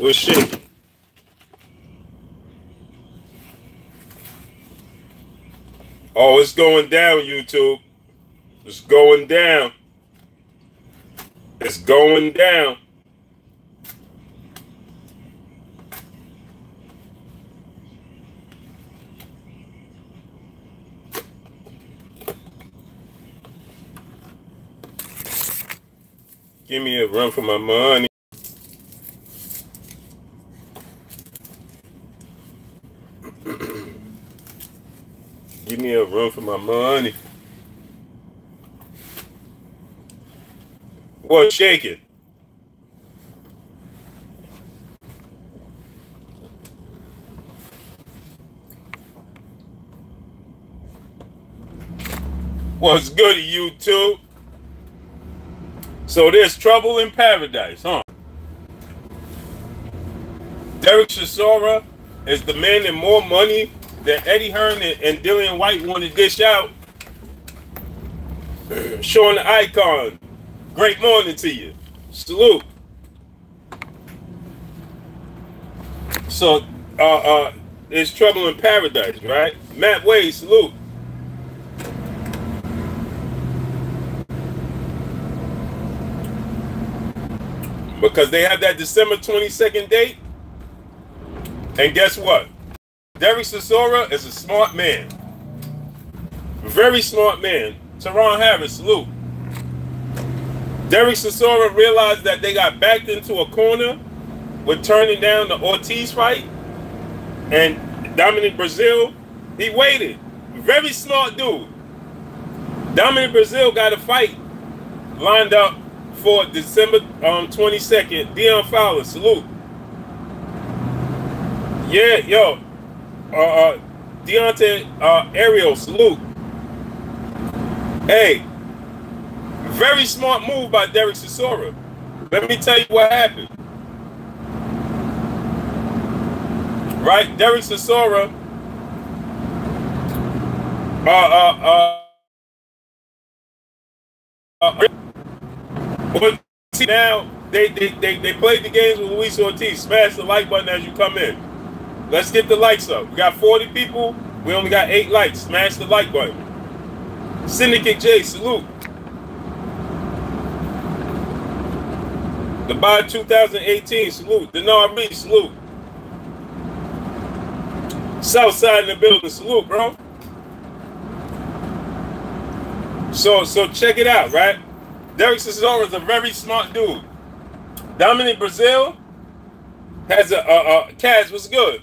We're shaking. Oh, it's going down, YouTube. It's going down. It's going down. Give me a run for my money. Give me a run for my money. What's shaking? What's good, YouTube? So there's trouble in paradise, huh? Derek Chishora is demanding more money than Eddie Hearn and Dillian Whyte want to dish out. Showing the icon. Great morning to you. Salute. So, there's trouble in paradise, right? Matt Wade, salute. Because they have that December 22nd date. And guess what? Derek Chishora is a smart man. Very smart man. Teron Harris, salute. Derek Chishora realized that they got backed into a corner with turning down the Ortiz fight. And Dominic Brazil, he waited. Very smart dude. Dominic Brazil got a fight lined up for December 22nd. Dion Fowler, salute. Yeah, yo. Deontay Ariel, salute. Hey, very smart move by Derek Chishora. Let me tell you what happened. Right, Derek Chishora. Now they played the games with Luis Ortiz. Smash the like button as you come in. Let's get the likes up. We got 40 people. We only got 8 likes. Smash the like button. Syndicate J, salute. The By 2018, salute. Denard Reed, salute. Southside in the building, salute, bro. So check it out, right? Derek Chishora is a very smart dude. Dominic Brazil has Kaz, what's good?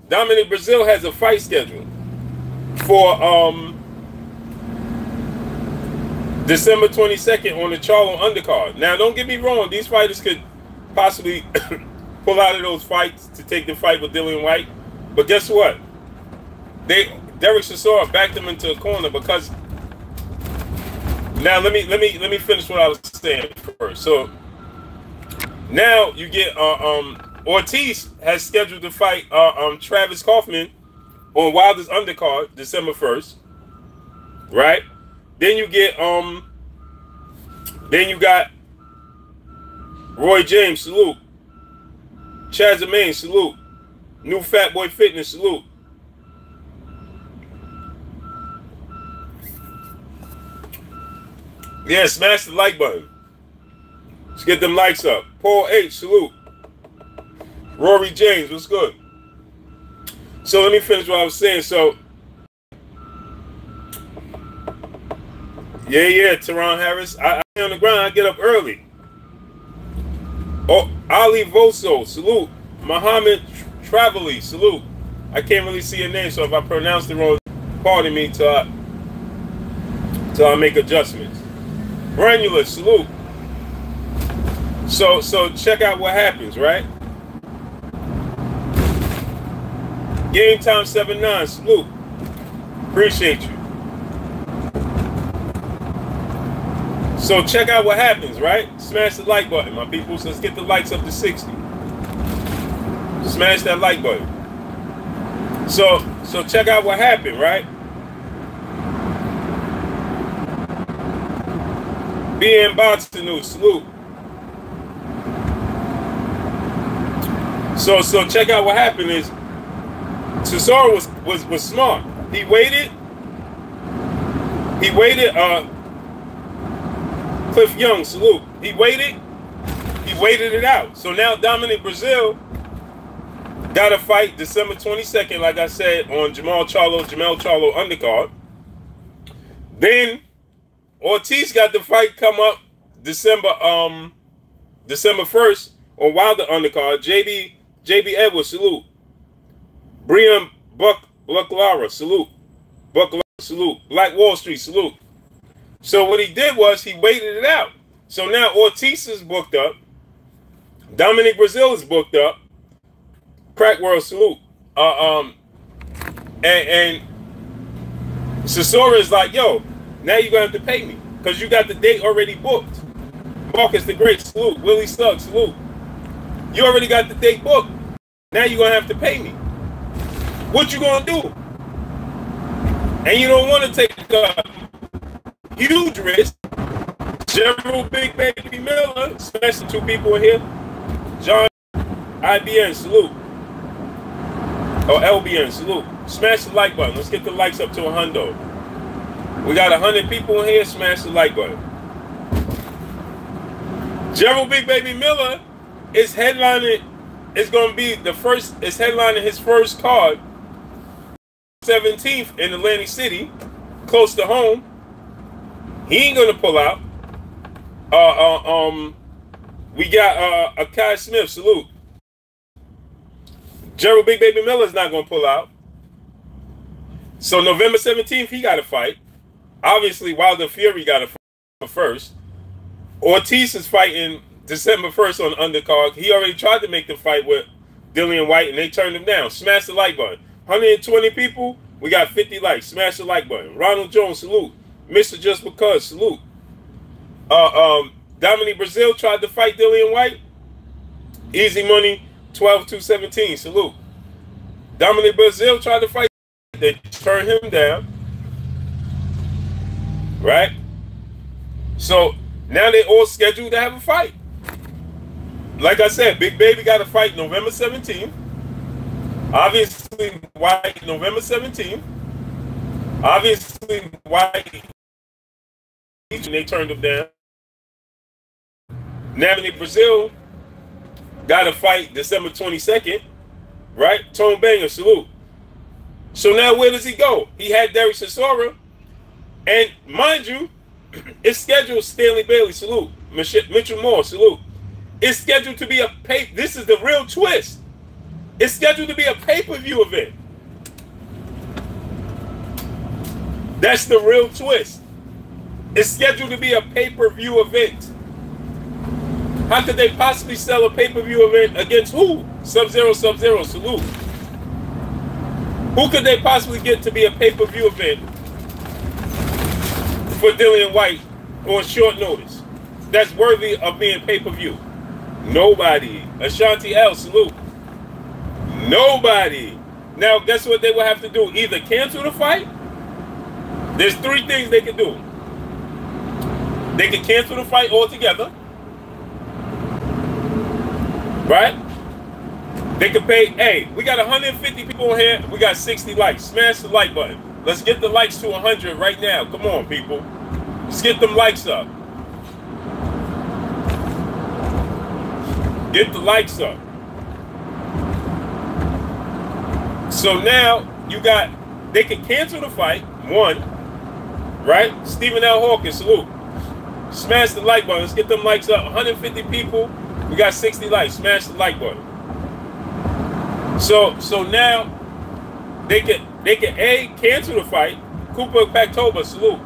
Dominic Brazil has a fight schedule for December 22nd on the Charlo undercard. Now, don't get me wrong. These fighters could possibly pull out of those fights to take the fight with Dillian Whyte. But guess what? Derek Chishora backed them into a corner because. Now let me finish what I was saying first. So now you get Ortiz has scheduled to fight Travis Kaufman on Wilder's undercard December 1st, right? Then you get then you got Roy James, salute. Chaz Amain, salute. New Fat Boy Fitness, salute. Yeah, smash the like button. Let's get them likes up. Paul H, salute. Rory James, what's good? So let me finish what I was saying. So, yeah, Teron Harris. I on the ground, I get up early. Oh, Ali Voso, salute. Muhammad Travely, salute. I can't really see your name, so if I pronounce it wrong, pardon me till I make adjustments. Granulus, salute. So check out what happens, right? Game Time 79, salute. Appreciate you. So check out what happens, right? Smash the like button, my people. So let's get the likes up to 60. Smash that like button. So check out what happened, right? BN Boxing News, salute. So check out what happened is Chishora was smart. He waited. Cliff Young, salute. He waited it out. So now Dominic Brazil got a fight December 22nd, like I said, on Jamel Charlo undercard. Then Ortiz got the fight come up December 1st on Wilder undercard. JB Edwards, salute. Brian Buck Lara, salute. Buck Lara, salute. Black Wall Street, salute. So what he did was he waited it out. So now Ortiz is booked up. Dominic Brazil is booked up. Crack World, salute. And Chishora is like, yo, now you're going to have to pay me because you got the date already booked. Marcus the Great, salute. Willie Slug, salute. You already got the date booked. Now you're going to have to pay me. What you going to do? And you don't want to take a huge risk. General Big Baby Miller, especially two people in here. John IBN, salute. Or LBN, salute. Smash the like button. Let's get the likes up to 100. We got 100 people in here. Smash the like button. General Big Baby Miller is headlining. It's going to be the first. It's headlining his first card. 17th in Atlantic City, close to home. He ain't gonna pull out. We got Akai Smith, salute. Gerald Big Baby Miller's not gonna pull out. So November 17th, he got a fight. Obviously, Wilder Fury got a fight first. Ortiz is fighting December 1st on undercard. He already tried to make the fight with Dillian Whyte, and they turned him down. Smash the like button. 120 people, we got 50 likes. Smash the like button. Ronald Jones, salute. Mr. Just Because, salute. Dominic Brazil tried to fight Dillian Whyte. Easy money, 12-217, salute. Dominic Brazil tried to fight. They turned him down. Right? So now they all scheduled to have a fight. Like I said, Big Baby got a fight November 17th. Obviously, Whyte, November 17th. Obviously, Whyte, and they turned him down. Dominic Brazil got a fight December 22nd, right? Tone Banger, salute. So now where does he go? He had Derek Chishora, and mind you, it's scheduled Stanley Bailey, salute. Mitchell Moore, salute. It's scheduled to be a pay. This is the real twist. It's scheduled to be a pay-per-view event. That's the real twist. It's scheduled to be a pay-per-view event. How could they possibly sell a pay-per-view event against who? Sub-Zero, salute. Who could they possibly get to be a pay-per-view event for Dillian Whyte on short notice that's worthy of being pay-per-view? Nobody. Ashanti L, salute. Nobody. Now, guess what they will have to do? Either cancel the fight. There's three things they can do. They can cancel the fight altogether. Right? They can pay, hey, we got 150 people in here. We got 60 likes. Smash the like button. Let's get the likes to 100 right now. Come on, people. Let's get them likes up. Get the likes up. So now you got, they can cancel the fight, one, right? Stephen L. Hawkins, salute. Smash the like button. Let's get them likes up. 150 people. We got 60 likes. Smash the like button. So now they can A, cancel the fight. Cooper Pactoba, salute.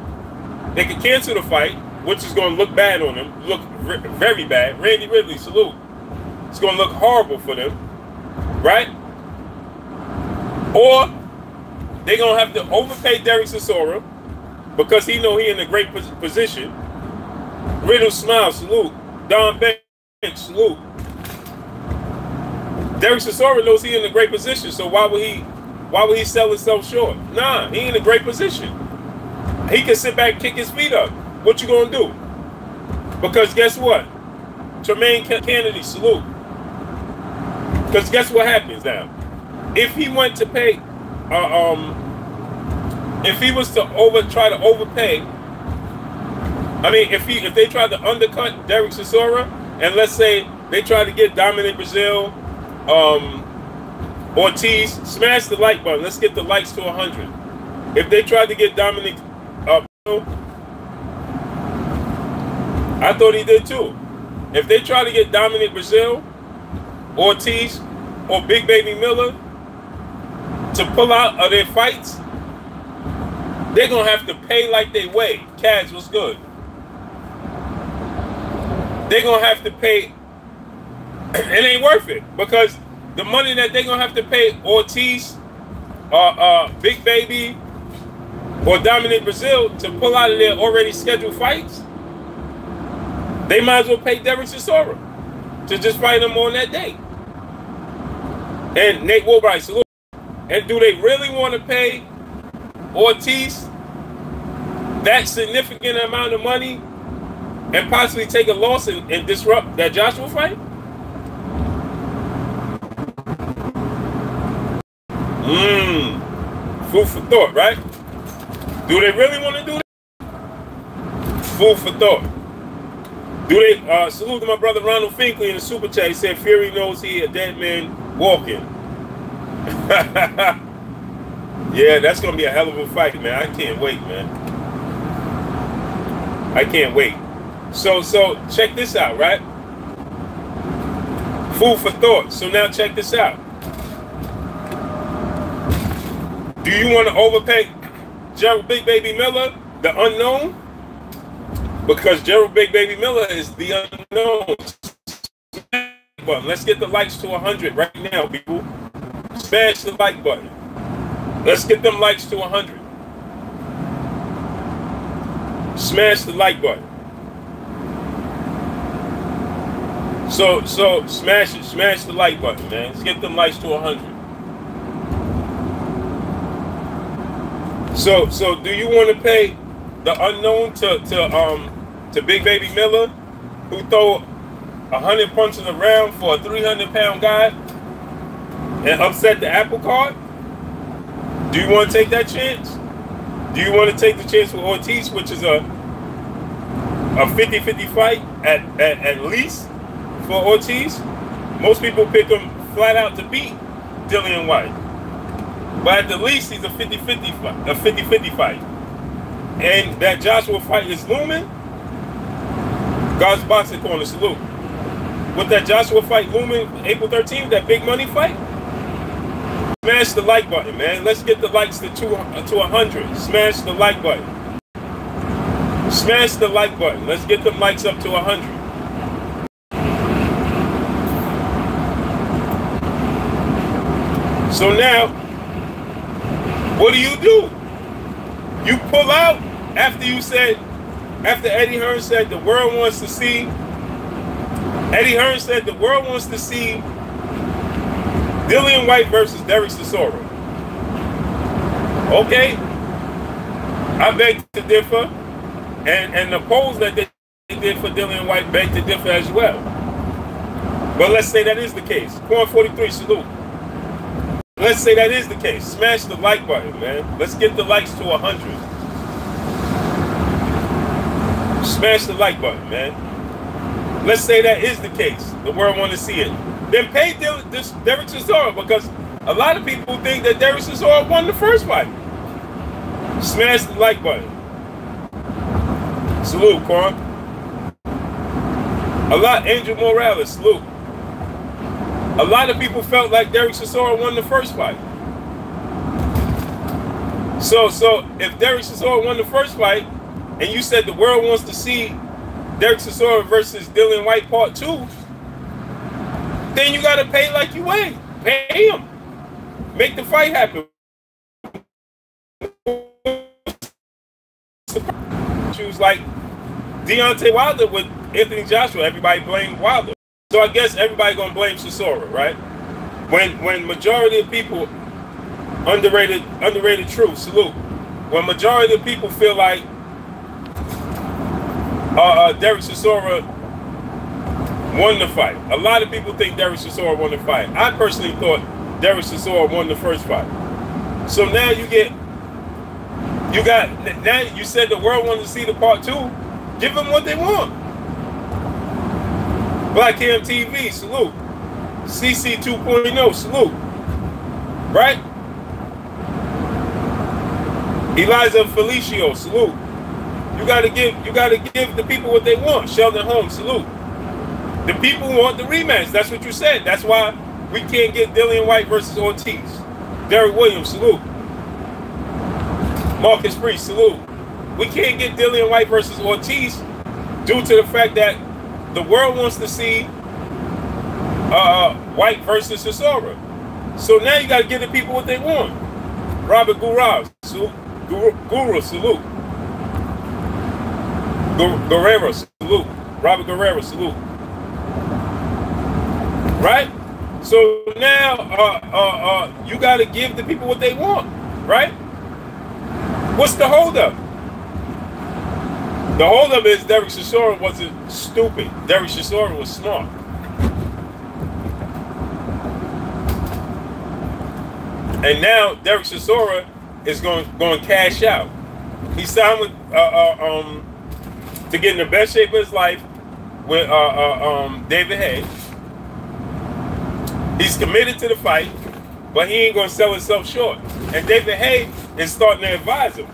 They can cancel the fight, which is going to look bad on them. Look very bad. Randy Ridley, salute. It's going to look horrible for them. Right? Or they're going to have to overpay Derek Chishora because he know he in a great position. Riddle Smile, salute. Don Bench, salute. Derek Chishora knows he in a great position, so why would he sell himself short? Nah, he in a great position. He can sit back and kick his feet up. What you gonna do? Because guess what? Tremaine Kennedy, salute. Because guess what happens now? If he went to pay, if he was to try to overpay, I mean, if they tried to undercut Derek Chisora, and let's say they tried to get Dominic Brazil, Ortiz, smash the like button. Let's get the likes to 100. If they tried to get Dominic, I thought he did too. If they try to get Dominic Brazil, Ortiz, or Big Baby Miller to pull out of their fights, they're going to have to pay like they weigh. Kaz, what's good? They're going to have to pay. It ain't worth it, because the money that they're going to have to pay Ortiz, Big Baby, or Dominic Brazil to pull out of their already scheduled fights, they might as well pay Derek Chisora to just fight him on that day. And Nate Woolbright, salute. And do they really want to pay Ortiz that significant amount of money and possibly take a loss and disrupt that Joshua fight? Food for thought, right? Do they really want to do that? Food for thought. Do they salute to my brother Ronald Finkley in the super chat? He said Fury knows he a dead man walking. Yeah, that's gonna be a hell of a fight, man. I can't wait, man. I can't wait. So check this out, right? Food for thought. So now check this out. Do you want to overpay Gerald Big Baby Miller, the unknown? Because Gerald Big Baby Miller is the unknown. But let's get the likes to 100 right now, people. Smash the like button. Let's get them likes to 100. Smash the like button. So smash it, smash the like button, man. Let's get them likes to 100. So do you want to pay the unknown to Big Baby Miller, who throw 100 punches around for a 300-pound guy and upset the apple cart? Do you want to take that chance? Do you want to take the chance with Ortiz, which is a 50-50 fight at least for Ortiz? Most people pick him flat out to beat Dillian Whyte. But at the least, he's a 50-50 fight. And that Joshua fight is looming. God's Boxing Corner, salute. With that Joshua fight looming, April 13th, that big money fight, smash the like button, man. Let's get the likes to 100. Smash the like button. Smash the like button. Let's get them likes up to 100. So now, what do? You pull out after Eddie Hearn said the world wants to see. Eddie Hearn said the world wants to see Dillian Whyte versus Derek Chisora. Okay, I beg to differ, and the polls that they did for Dillian Whyte beg to differ as well. But let's say that is the case. Corn 43, salute. Let's say that is the case. Smash the like button, man. Let's get the likes to 100. Smash the like button, man. Let's say that is the case. The world want to see it. Then pay Derek Chisora, because a lot of people think that Derek Chisora won the first fight. Smash the like button. Salute, Quan. Angel Morales, salute. A lot of people felt like Derek Chisora won the first fight. So if Derek Chisora won the first fight, and you said the world wants to see Derek Chisora versus Dillian Whyte Part 2, then you got to pay like you weigh. Pay him. Make the fight happen. Choose like Deontay Wilder with Anthony Joshua. Everybody blamed Wilder. So I guess everybody gonna blame Chisora, right? When majority of people underrated truth, salute. When majority of people feel like Derek Chisora won the fight. A lot of people think Derek Chisora won the fight. I personally thought Derek Chisora won the first fight. So now you said the world wanted to see the part 2. Give them what they want. Black Cam TV, salute. CC 2.0, salute. Right? Eliza Felicio, salute. You gotta give the people what they want. Sheldon Holmes, salute. The people want the rematch. That's what you said. That's why we can't get Dillian Whyte versus Ortiz. Derek Williams, salute. Marcus Priest, salute. We can't get Dillian Whyte versus Ortiz due to the fact that the world wants to see Whyte versus Chisora. So now you got to give the people what they want. Robert Guru, salute. Guru, salute. Guerrero, salute. Robert Guerrero, salute. Right? So now you got to give the people what they want, right? What's the holdup? The holdup is Derek Chisora wasn't stupid. Derek Chisora was smart. And now Derek Chisora is going to cash out. He signed with to get in the best shape of his life with David Haye. He's committed to the fight, but he ain't going to sell himself short. And David Haye is starting to advise him.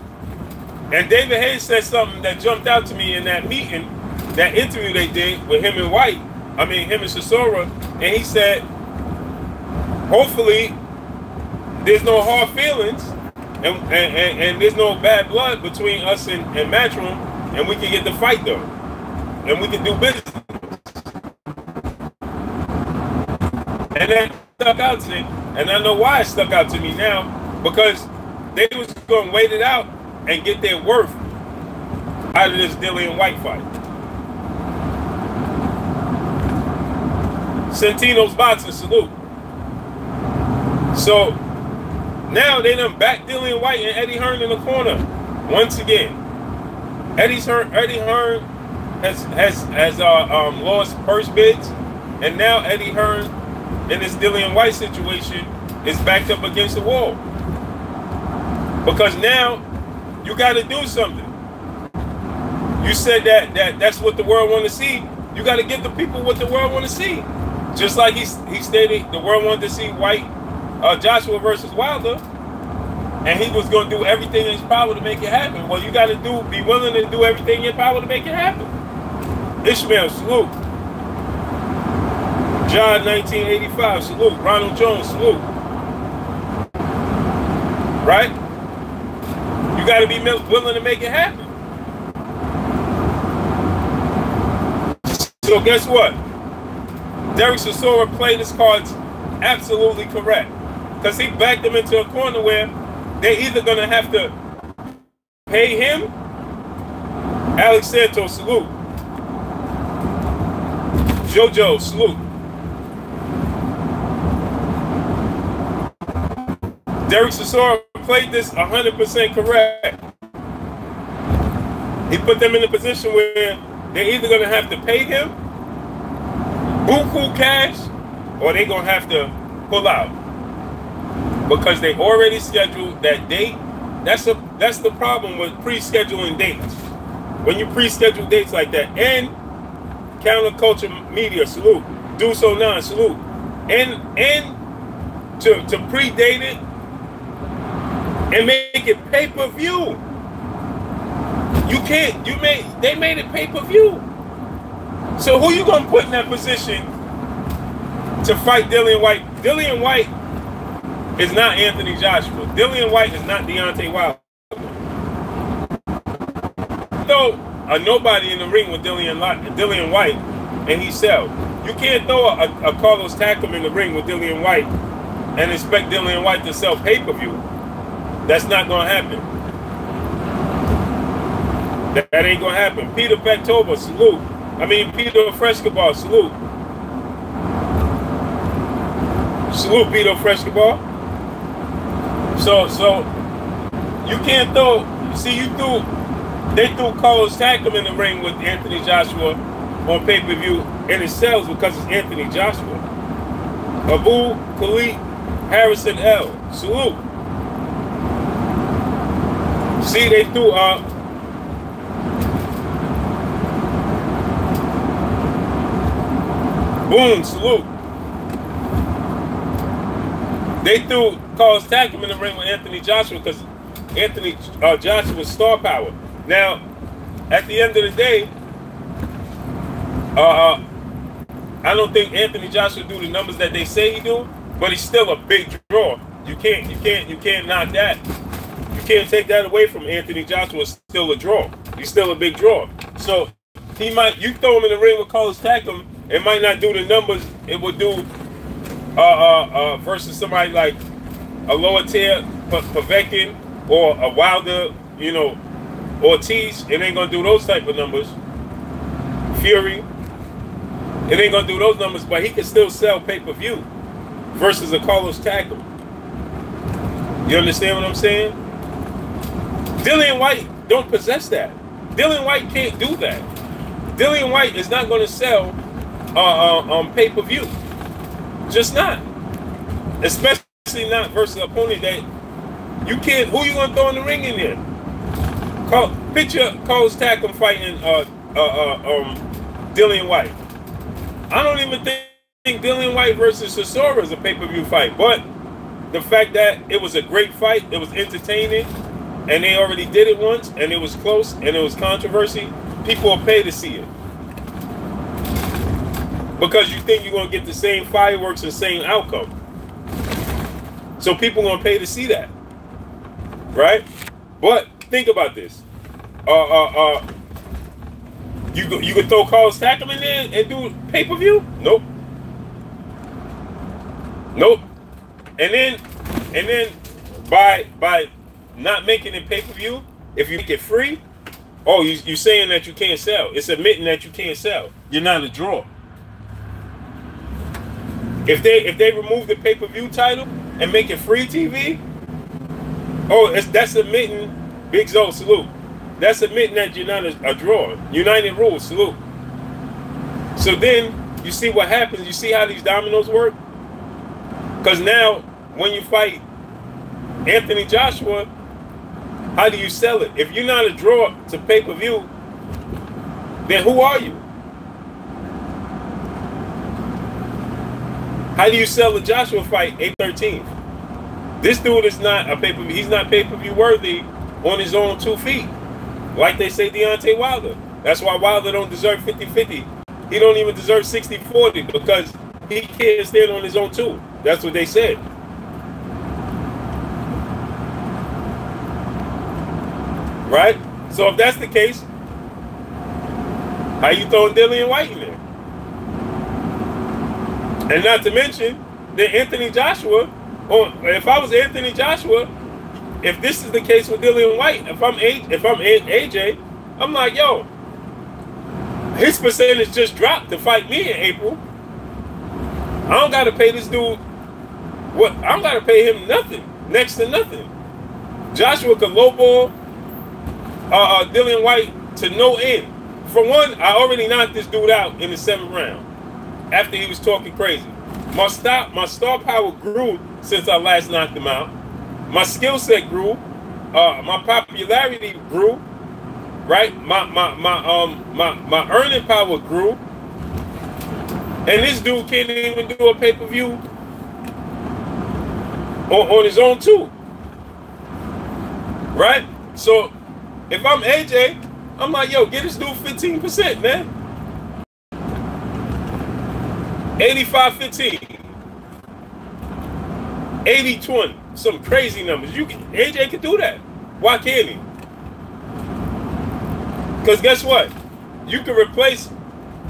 And David Haye said something that jumped out to me in that meeting, that interview they did with him and Whyte. I mean, him and Chisora. And he said, hopefully, there's no hard feelings and there's no bad blood between us and Matchroom, and we can get the fight done. And we can do business. And that stuck out to me. And I know why it stuck out to me now, because they was going to wait it out and get their worth out of this Dillian Whyte fight. Centino's boxing, salute. So now they done back Dillian Whyte and Eddie Hearn in the corner once again. Eddie Hearn has lost purse bids, and now Eddie Hearn in this Dillian Whyte situation is backed up against the wall. Because now you got to do something. You said that's what the world want to see. You got to give the people what the world want to see. Just like he stated, the world wanted to see Joshua versus Wilder, and he was going to do everything in his power to make it happen. Well, you got to be willing to do everything in your power to make it happen. Ishmael, salute. John 1985, salute. Ronald Jones, salute. Right? You got to be willing to make it happen. So guess what? Derek Chisora played his cards absolutely correct, because he backed them into a corner where they're either going to have to pay him. Alex Santos, salute. JoJo, salute. Derek Chisora played this 100% correct. He put them in a position where they're either going to have to pay him buku cash, or they're going to have to pull out, because they already scheduled that date. That's the problem with pre-scheduling dates. When you pre-schedule dates like that, and Counterculture Media, salute. Do So None, salute. And to predate it and make it pay-per-view. They made it pay-per-view. So who you gonna put in that position to fight Dillian Whyte? Dillian Whyte is not Anthony Joshua. Dillian Whyte is not Deontay Wilder. Throw a nobody in the ring with Dillian Whyte and he sells. You can't throw a Carlos Takam in the ring with Dillian Whyte and expect Dillian Whyte to sell pay-per-view. That's not gonna happen. That ain't gonna happen. Peter Pectober, salute. Peter Frescobar, salute. Salute, Peter Frescobar. So you can't throw. See, they threw Carlos Takam in the ring with Anthony Joshua, on pay-per-view, and it sells because it's Anthony Joshua. Abu Khalid Harrison L. Salute. See, they threw boom, salute. They threw Carlos Takam in the ring with Anthony Joshua because Anthony Joshua's star power. Now, at the end of the day, I don't think Anthony Joshua do the numbers that they say he do, but he's still a big draw. You can't knock that. You can't take that away from Anthony Joshua. Still a draw. He's still a big draw. So you throw him in the ring with Carlos Takam, it might not do the numbers it would do versus somebody like a lower tier Povetkin or a Wilder, you know, Ortiz. It ain't gonna do those type of numbers. Fury, it ain't gonna do those numbers, but he can still sell pay-per-view versus a Carlos Takam. You understand what I'm saying? Dillian Whyte don't possess that. Dillian Whyte can't do that. Dillian Whyte is not going to sell pay-per-view. Just not. Especially not versus an opponent that you can't. Who you going to throw in the ring in there? Picture Carlos Takam fighting Dillian Whyte. I don't even think Dillian Whyte versus Chishora is a pay-per-view fight, but the fact that it was a great fight, it was entertaining, and they already did it once, and it was close, and it was controversy, people will pay to see it. Because you think you're going to get the same fireworks and same outcome. So people are going to pay to see that. Right? But think about this. You could throw Carlos Takam in there and do pay-per-view? Nope. Nope. And then by not making it pay-per-view, if you make it free, oh, you're saying that you can't sell. It's admitting that you can't sell. You're not a draw. If they remove the pay-per-view title and make it free TV, oh, that's admitting, Big Zo, salute. That's admitting that you're not a draw. United rules, salute. So then you see what happens. You see how these dominoes work? Because now when you fight Anthony Joshua, how do you sell it? If you're not a draw to pay-per-view, then who are you? How do you sell the Joshua fight April 13th? This dude is not a pay-per-view. He's not pay-per-view worthy on his own 2 feet. Like they say Deontay Wilder. That's why Wilder don't deserve 50-50. He don't even deserve 60-40 because he can't stand on his own 2. That's what they said. Right? So if that's the case, how you throwing Dillian Whyte in there? And not to mention that Anthony Joshua, or if I was Anthony Joshua, if this is the case with Dillian Whyte, if I'm AJ, I'm like, yo, his percentage just dropped to fight me in April. I don't gotta pay this dude what I don't gotta pay him nothing, next to nothing. Joshua could lowball Dillian Whyte to no end. For one, I already knocked this dude out in the 7th round after he was talking crazy. My star power grew since I last knocked him out. My skill set grew. My popularity grew. Right? My earning power grew. And this dude can't even do a pay-per-view on his own too. Right? So if I'm AJ, I'm like, yo, get this dude 15%, man. 85-15. 80-20. Some crazy numbers. AJ can do that. Why can't he? Because guess what? You can replace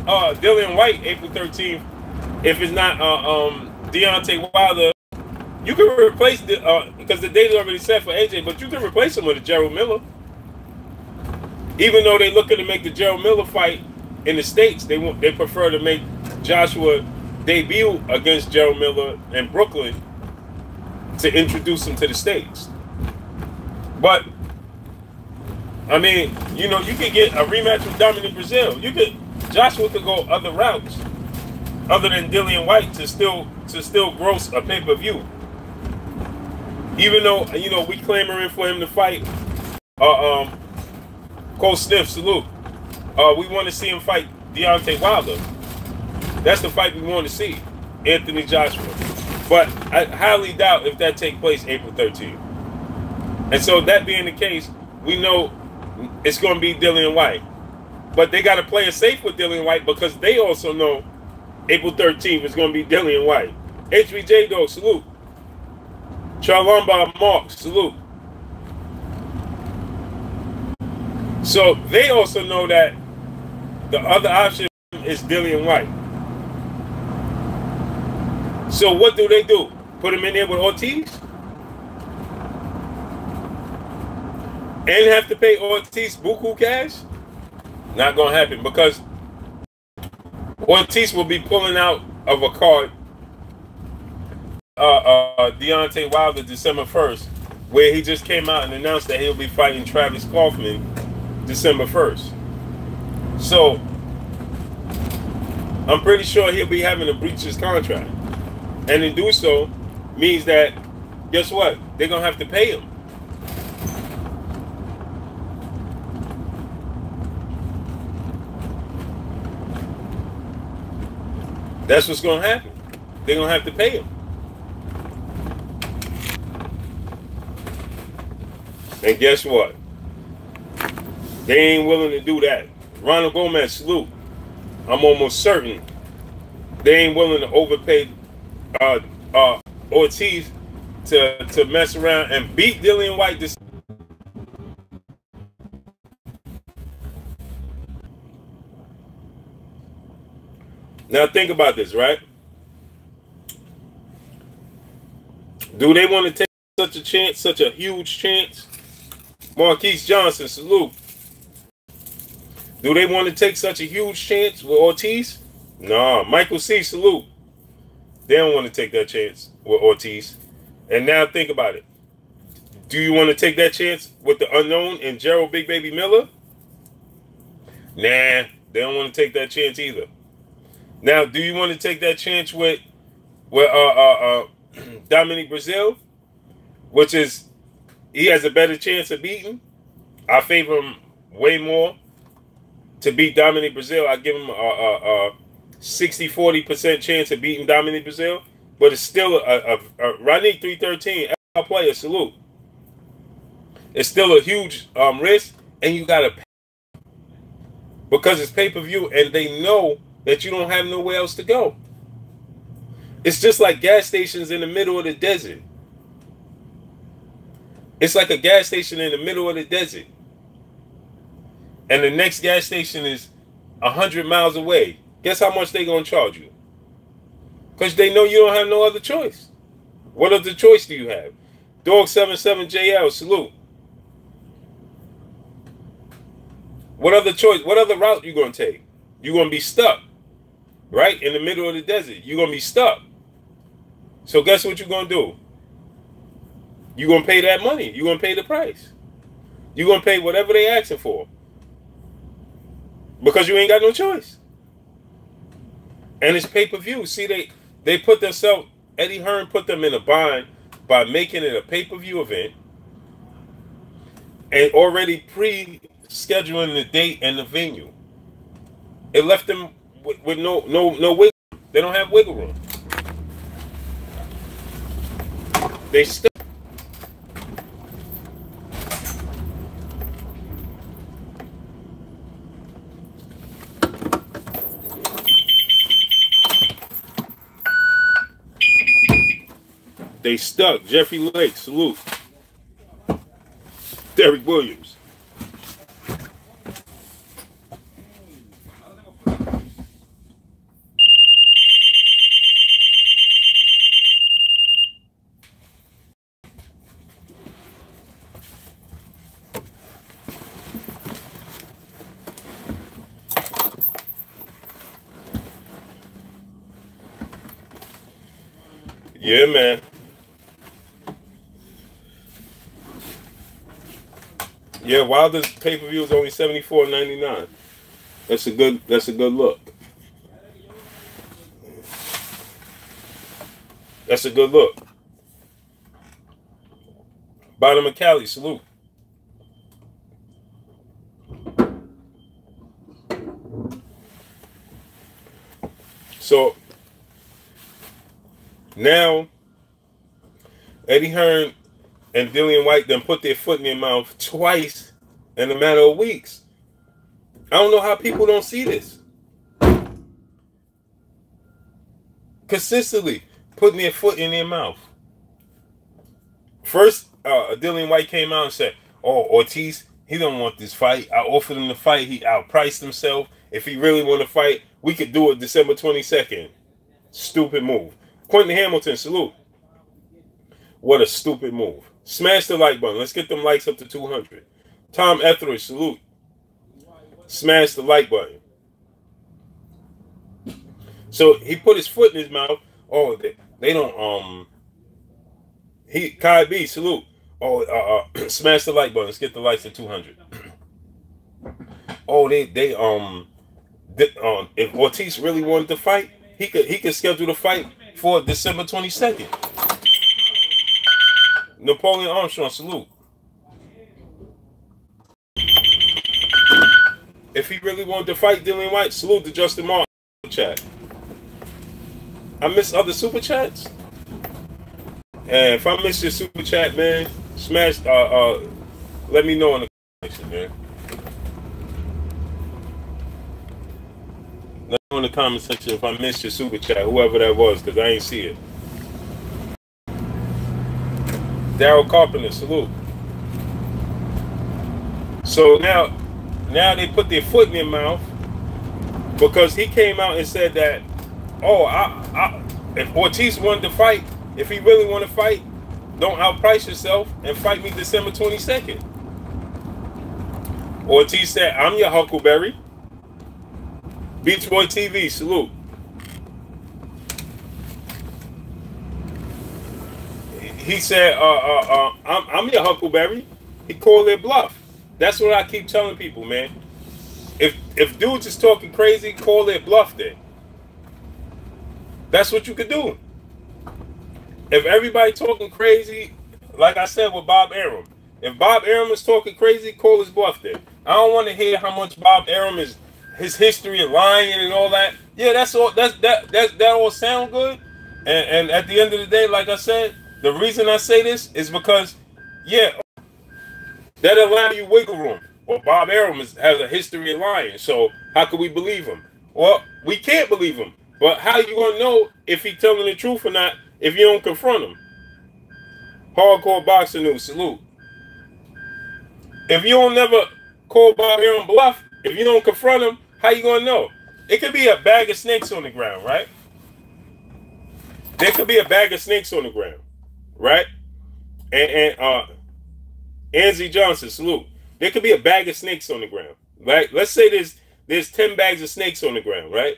Dillian Whyte April 13th if it's not Deontay Wilder. You can replace because the date is already set for AJ, but you can replace him with a Gerald Miller. Even though they're looking to make the Gerald Miller fight in the States, they prefer to make Joshua debut against Gerald Miller in Brooklyn to introduce him to the States. But I mean, you know, you can get a rematch with Dominic Brazil. You could Joshua could go other routes other than Dillian Whyte to still gross a pay-per-view. Even though, you know, we clamoring for him to fight Cole Sniff, salute. We want to see him fight Deontay Wilder. That's the fight we want to see, Anthony Joshua. But I highly doubt if that takes place April 13th. And so that being the case, we know it's going to be Dillian Whyte. But they got to play it safe with Dillian Whyte because they also know April 13th is going to be Dillian Whyte. HBJ Dog, salute. Charlamba Mark, salute. So they also know that the other option is Dillian Whyte. So what do? Put him in there with Ortiz? And have to pay Ortiz buku cash? Not going to happen because Ortiz will be pulling out of a card Deontay Wilder December 1st, where he just came out and announced that he'll be fighting Travis Kaufman December 1st. So I'm pretty sure he'll be having to breach his contract. And to do so means that, guess what? They're going to have to pay him. That's what's going to happen. They're going to have to pay him. And guess what? They ain't willing to do that. Ronald Gomez, salute. I'm almost certain they ain't willing to overpay Ortiz to mess around and beat Dillian Whyte this. Now think about this, right? Do they want to take such a chance, such a huge chance? Marquise Johnson, salute. Do they want to take such a huge chance with Ortiz? No. Michael C, salute. They don't want to take that chance with Ortiz. And now think about it. Do you want to take that chance with the unknown and Gerald Big Baby Miller? Nah, they don't want to take that chance either. Now, do you want to take that chance with Dominic Brazil, which is he has a better chance of beating? I favor him way more to beat Dominic Brazil. I give him a 60-40% chance of beating Dominic Brazil, but it's still a Rodney 313 player, salute. It's still a huge risk, and you got to pay because it's pay-per-view, and they know that you don't have nowhere else to go. It's just like gas stations in the middle of the desert. It's like a gas station in the middle of the desert. And the next gas station is 100 miles away. Guess how much they're going to charge you? Because they know you don't have no other choice. What other choice do you have? Dog77JL, salute. What other choice? What other route you going to take? You're going to be stuck. Right? In the middle of the desert. You're going to be stuck. So guess what you're going to do? You're going to pay that money. You're going to pay the price. You're going to pay whatever they asking for. Because you ain't got no choice. And it's pay-per-view. See, they put themselves, Eddie Hearn put them in a bind by making it a pay-per-view event and already pre-scheduling the date and the venue. It left them with no wiggle room. They don't have wiggle room. They stuck. They stuck. Jeffrey Lake, salute. Derek Williams. Yeah, man. Yeah, Wilder's pay-per-view is only $74.99. That's a good look. That's a good look. Bottom of Cali, salute. So now Eddie Hearn and Dillian Whyte then put their foot in their mouth twice in a matter of weeks. I don't know how people don't see this. Consistently putting their foot in their mouth. First, Dillian Whyte came out and said, "Oh, Ortiz, he don't want this fight. I offered him the fight. He outpriced himself. If he really want to fight, we could do it December 22nd. Stupid move. Quentin Hamilton, salute. What a stupid move. Smash the like button. Let's get them likes up to 200. Tom Etheridge, salute. Smash the like button. So he put his foot in his mouth. Oh, they don't, Kai B, salute. Oh, smash the like button. Let's get the likes to 200. Oh, if Ortiz really wanted to fight, he could schedule the fight for December 22nd. Napoleon Armstrong, salute. If he really wanted to fight Dillian Whyte, salute to Justin Martin. Chat. I miss other super chats. And if I miss your super chat, man, smash. Let me know in the section, man. Let me know in the comment section if I missed your super chat, whoever that was, because I ain't see it. Daryl Carpenter, salute. So now they put their foot in their mouth because he came out and said that, oh, if Ortiz wanted to fight, if he really want to fight, don't outprice yourself and fight me December 22nd. Ortiz said, I'm your Huckleberry. Beach Boy TV, salute. He said, I'm your Huckleberry. He called it bluff. That's what I keep telling people, man. If dudes is talking crazy, call it bluff then. That's what you could do. If everybody talking crazy, like I said with Bob Arum, if Bob Arum is talking crazy, call his bluff then. I don't want to hear how much Bob Arum is, his history of lying and all that. Yeah, that's all. That all sound good. And at the end of the day, like I said, the reason I say this is because, yeah, that allow you wiggle room. Well, Bob Arum has a history of lying, so how can we believe him? Well, we can't believe him. But how you gonna know if he's telling the truth or not if you don't confront him? Hardcore boxing news, salute. If you don't never call Bob Arum bluff, if you don't confront him, how you gonna know? It could be a bag of snakes on the ground, right? There could be a bag of snakes on the ground, right? And Angie Johnson, salute. There could be a bag of snakes on the ground, right? Let's say there's 10 bags of snakes on the ground, right?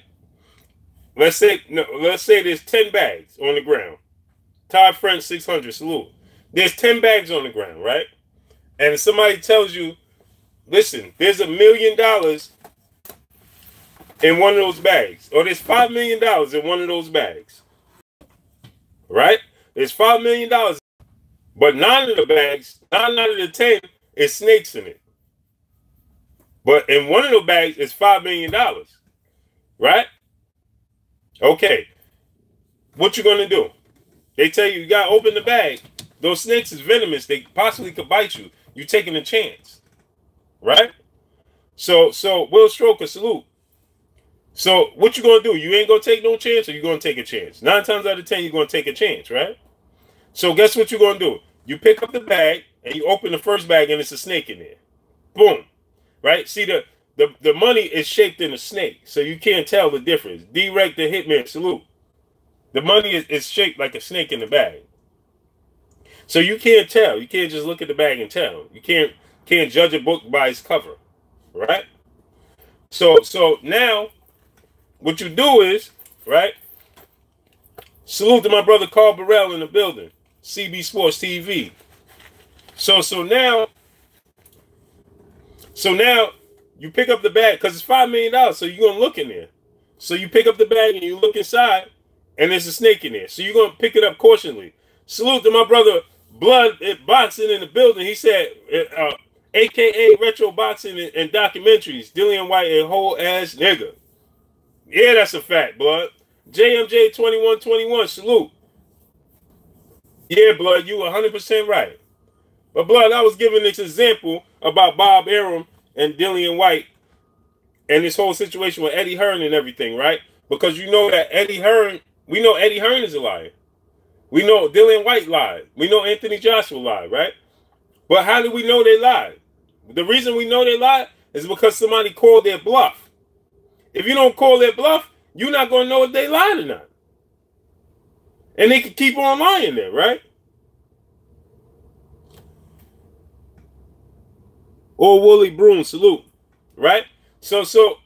Let's say there's 10 bags on the ground. Todd French 600, salute. There's 10 bags on the ground, right? And somebody tells you, listen, there's $1 million in one of those bags, or there's $5 million in one of those bags, right? There's $5 million, but 9 of the bags, 9 out of the 10 is snakes in it. But in one of the bags is $5 million, right? Okay, what you gonna do? They tell you gotta open the bag. Those snakes is venomous. They possibly could bite you. You taking a chance, right? So Will Stroker, salute. So what you gonna do? You ain't gonna take no chance, or you gonna take a chance? 9 times out of 10, you're gonna take a chance, right? So guess what you're gonna do? You pick up the bag and you open the first bag, and it's a snake in there. Boom, right? See the money is shaped in a snake, so you can't tell the difference. D-Rec the Hitman, salute. The money is shaped like a snake in the bag. So you can't tell. You can't just look at the bag and tell. You can't judge a book by its cover, right? So now what you do is, right? Salute to my brother Carl Burrell in the building. CB Sports TV. So now You pick up the bag because it's $5 million, so you're gonna look in there. So you pick up the bag and you look inside, and there's a snake in there. So you're gonna pick it up cautiously. Salute to my brother Blood Boxing in the building. He said, AKA Retro Boxing and Documentaries. Dillian Whyte, a whole ass nigga. Yeah, that's a fact, Blood. JMJ 2121, salute. Yeah, Blood, you 100% right. But Blood, I was giving this example about Bob Arum and Dillian Whyte and this whole situation with Eddie Hearn and everything, right? Because you know that we know Eddie Hearn is a liar. We know Dillian Whyte lied. We know Anthony Joshua lied, right? But how do we know they lied? The reason we know they lied is because somebody called their bluff. If you don't call their bluff, you're not going to know if they lied or not. And they can keep on lying there, right? Or Wooly Broom, salute. Right? So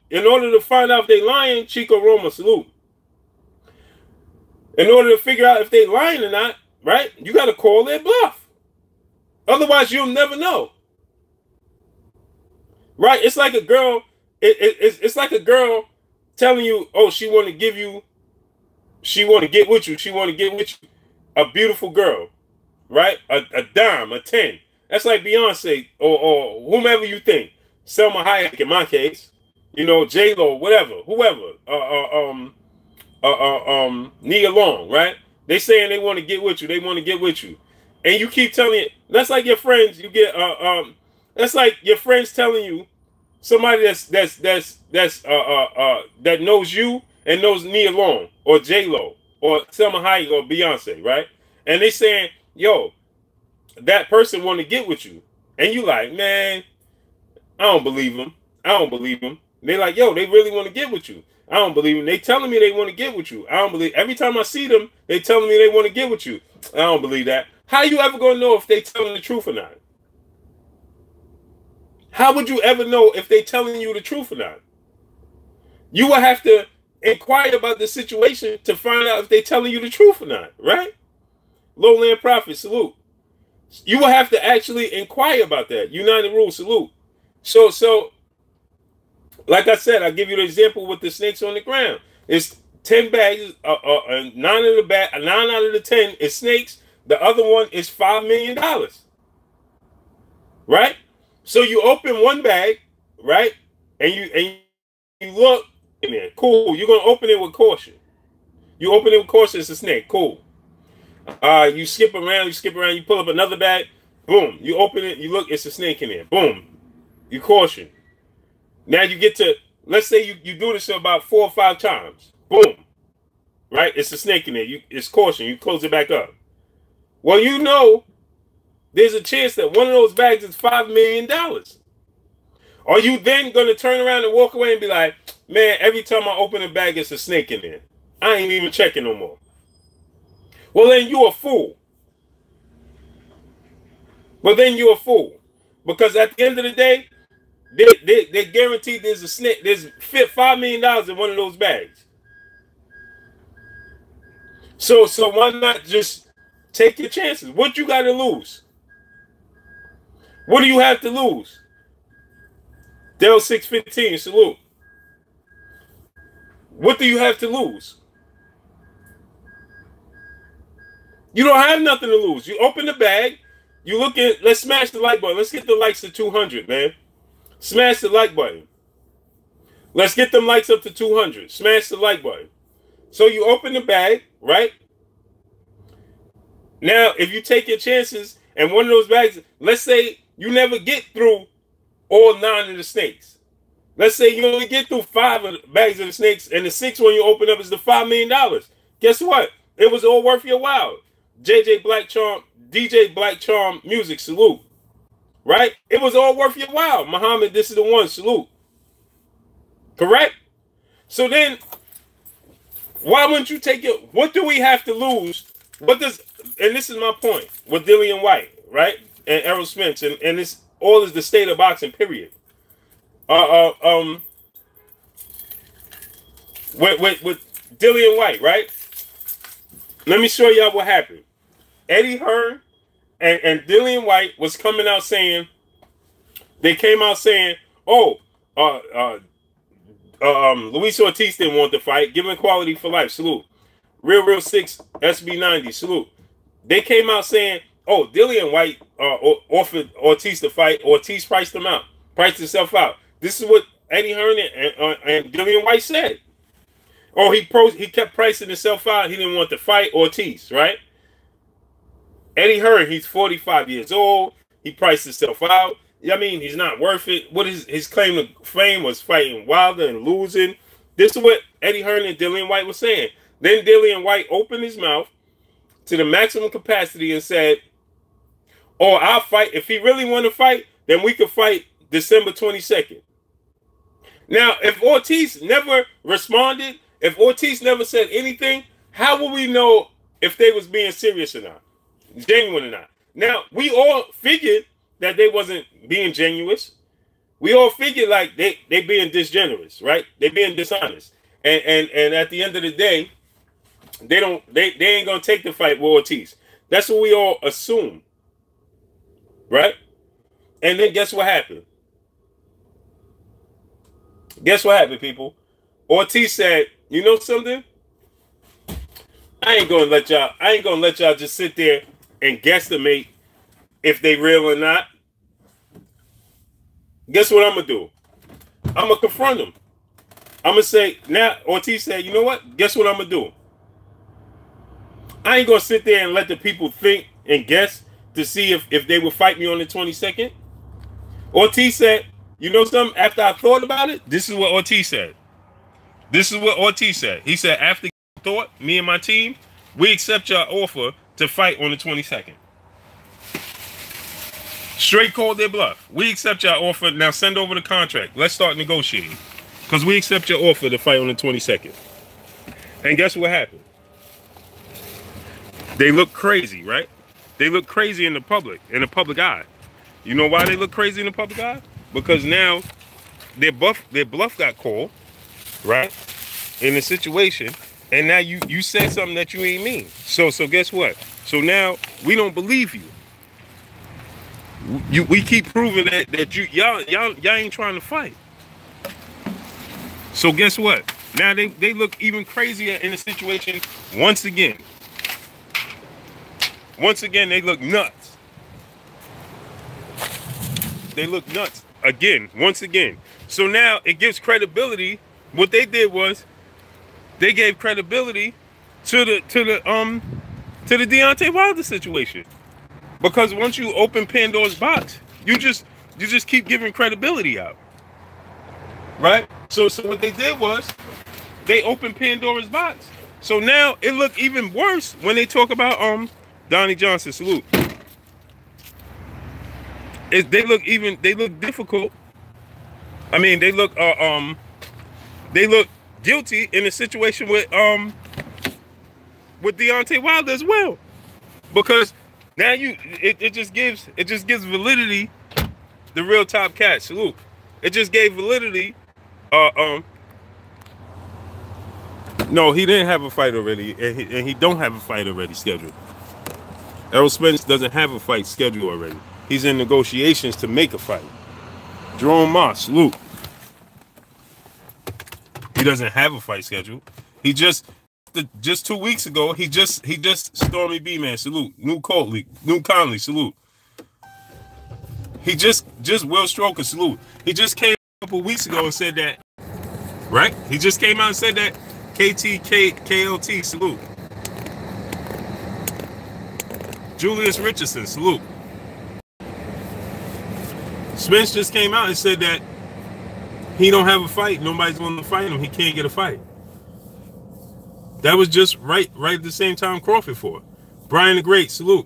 in order to find out if they lying, Chico Roma, salute. In order to figure out if they lying or not, right, you got to call their bluff. Otherwise, you'll never know. Right? It's like a girl, it's like a girl telling you, oh, she want to get with you, she want to get with you, a beautiful girl, right? A dime, a 10. That's like Beyonce or whomever you think. Selma Hayek in my case, you know, J-Lo, whatever, whoever, Nia Long, right? They saying they want to get with you, they want to get with you. And you keep telling it, that's like your friends, you get, that's like your friends telling you, somebody that knows you and knows Nia Long or J-Lo or Selma Hayek or Beyonce, right? And they saying, yo, that person want to get with you. And you like, man, I don't believe them. I don't believe them. They like, yo, they really want to get with you. I don't believe them. They telling me they want to get with you. I don't believe. Every time I see them, they telling me they want to get with you. I don't believe that. How you ever going to know if they telling the truth or not? How would you ever know if they telling you the truth or not? You will have to inquire about the situation to find out if they telling you the truth or not, right? Lowland Prophet, salute. You will have to actually inquire about that. United Rule, salute. So, like I said, I'll give you the example with the snakes on the ground. It's 10 bags, 9 out of the 10 is snakes. The other one is $5 million. Right? So you open one bag, right? And you look in there. Cool. You're gonna open it with caution. You open it with caution, it's a snake. Cool. You skip around, you pull up another bag, boom. You open it, you look, it's a snake in there. Boom. You caution. Now you get to, let's say you do this about 4 or 5 times. Boom. Right? It's a snake in there. It's caution. You close it back up. Well, you know, there's a chance that one of those bags is $5 million. Are you then going to turn around and walk away and be like, man, every time I open a bag, it's a snake in there. I ain't even checking no more. Well, then you're a fool. Because at the end of the day, they guaranteed there's a snake. There's $5 million in one of those bags. So why not just take your chances? What you got to lose? What do you have to lose? Del 615, salute. What do you have to lose? You don't have nothing to lose. You open the bag. You look at, let's smash the like button. Let's get the likes to 200, man. Smash the like button. Let's get them likes up to 200. Smash the like button. So you open the bag, right? Now, if you take your chances and one of those bags, let's say you never get through all 9 of the snakes. Let's say you only get through 5 of the bags of the snakes and the 6th one you open up is the $5 million. Guess what? It was all worth your while. DJ Black Charm Music, salute. Right? It was all worth your while. Muhammad, this is the one, salute. Correct? So then, why wouldn't you take it? What do we have to lose? And this is my point with Dillian Whyte, right? And Errol Spence, and this all is the state of boxing, period. With Dillian Whyte, right? Let me show y'all what happened. Eddie Hearn and Dillian Whyte was coming out saying, they came out saying, oh, Luis Ortiz didn't want the fight. Giving quality for life. Salute. Real 6 SB90. Salute. They came out saying, oh, Dillian Whyte offered Ortiz to fight. Ortiz priced him out. Priced himself out. This is what Eddie Hearn and Dillian Whyte said. Oh, he kept pricing himself out. He didn't want to fight Ortiz, right? Eddie Hearn, he's 45 years old. He priced himself out. I mean, he's not worth it. What is his claim to fame was fighting Wilder and losing. This is what Eddie Hearn and Dillian Whyte were saying. Then Dillian Whyte opened his mouth to the maximum capacity and said, oh, I'll fight. If he really want to fight, then we could fight December 22nd. Now, if Ortiz never responded, if Ortiz never said anything, how will we know if they was being serious or not? Genuine or not? Now, we all figured that they wasn't being genuine. We all figured like they being disgenerous, right? They being dishonest. And at the end of the day, they ain't gonna take the fight with Ortiz. That's what we all assume. Right? And then guess what happened? Guess what happened, people? Ortiz said, you know something? I ain't gonna let y'all just sit there and guesstimate if they real or not. Guess what I'm gonna do? I'm gonna confront them. I'm gonna say, now Ortiz said, you know what? Guess what I'm gonna do? I ain't gonna sit there and let the people think and guess to see if they will fight me on the 22nd. Ortiz said, you know something? After I thought about it, this is what Ortiz said. This is what Ortiz said. He said, after thought, me and my team, we accept your offer to fight on the 22nd. Straight called their bluff. We accept your offer. Now send over the contract. Let's start negotiating. Because we accept your offer to fight on the 22nd. And guess what happened? They look crazy, right? They look crazy in the public eye. You know why they look crazy in the public eye? Because now their bluff got called, right? In the situation, and now you said something that you ain't mean. So guess what? So now we don't believe you. We keep proving that y'all ain't trying to fight. So guess what? Now they look even crazier in the situation once again. Once again, they look nuts. They look nuts again, once again. So now it gives credibility. What they did was they gave credibility to the Deontay Wilder situation. Because once you open Pandora's box, you just keep giving credibility out. Right? So what they did was they opened Pandora's box. So now it looked even worse when they talk about Donnie Johnson. Salute. They look difficult. I mean, they look guilty in a situation with Deontay Wilder as well. Because now it just gives validity the real top cat. Salute. It just gave validity. No, he didn't have a fight already, and he don't have a fight already scheduled. Errol Spence doesn't have a fight scheduled already. He's in negotiations to make a fight. Jerome Moss, salute. He doesn't have a fight scheduled. He just 2 weeks ago, he just Stormy B, man, salute. New Conley, salute. He just Will Stroker, salute. He just came a couple weeks ago and said that, right? He just came out and said that KLT, salute. Julius Richardson, salute. Spence just came out and said that he don't have a fight. Nobody's going to fight him. He can't get a fight. That was just right at the same time Crawford for it. Brian the Great, salute.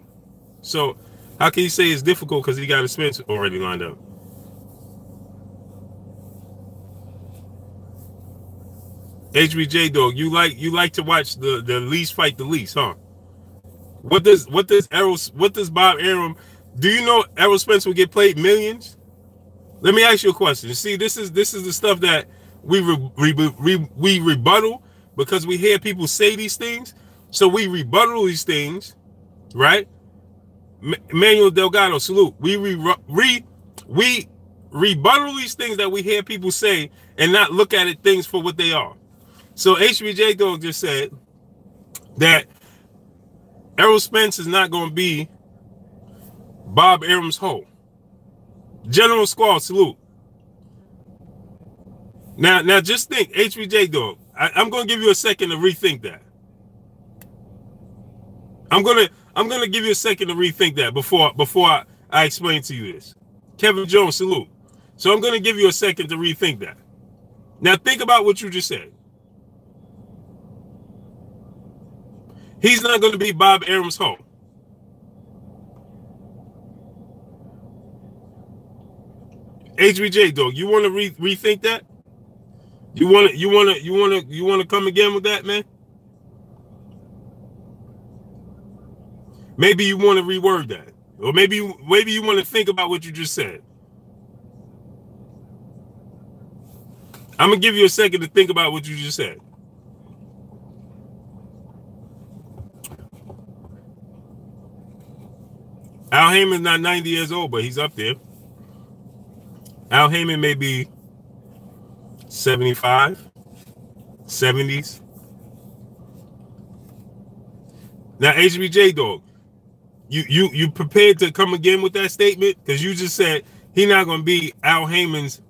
So how can you say it's difficult because he got a Spence already lined up? HBJ dog, you like to watch the least fight the least, huh? What does Bob Arum? Do you know Errol Spence will get paid millions? Let me ask you a question. See, this is the stuff that we rebuttal because we hear people say these things. So we rebuttal these things, right? Emmanuel Delgado, salute. We rebuttal these things that we hear people say and not look at it things for what they are. So HBJ Dog just said that Errol Spence is not going to be Bob Arum's hoe. General Squall, salute. Now just think, HBJ Dog. I'm going to give you a second to rethink that. I'm gonna give you a second to rethink that before I explain to you this. Kevin Jones, salute. So I'm gonna give you a second to rethink that. Now think about what you just said. He's not going to be Bob Arum's hoe. HBJ Dog, you want to rethink that? You want to come again with that, man? Maybe you want to reword that, or maybe you want to think about what you just said. I'm gonna give you a second to think about what you just said. Al Heyman's not 90 years old, but he's up there. Al Heyman may be 75, 70s. Now, HBJ Dog, you prepared to come again with that statement? Because you just said he's not going to be Al Heyman's,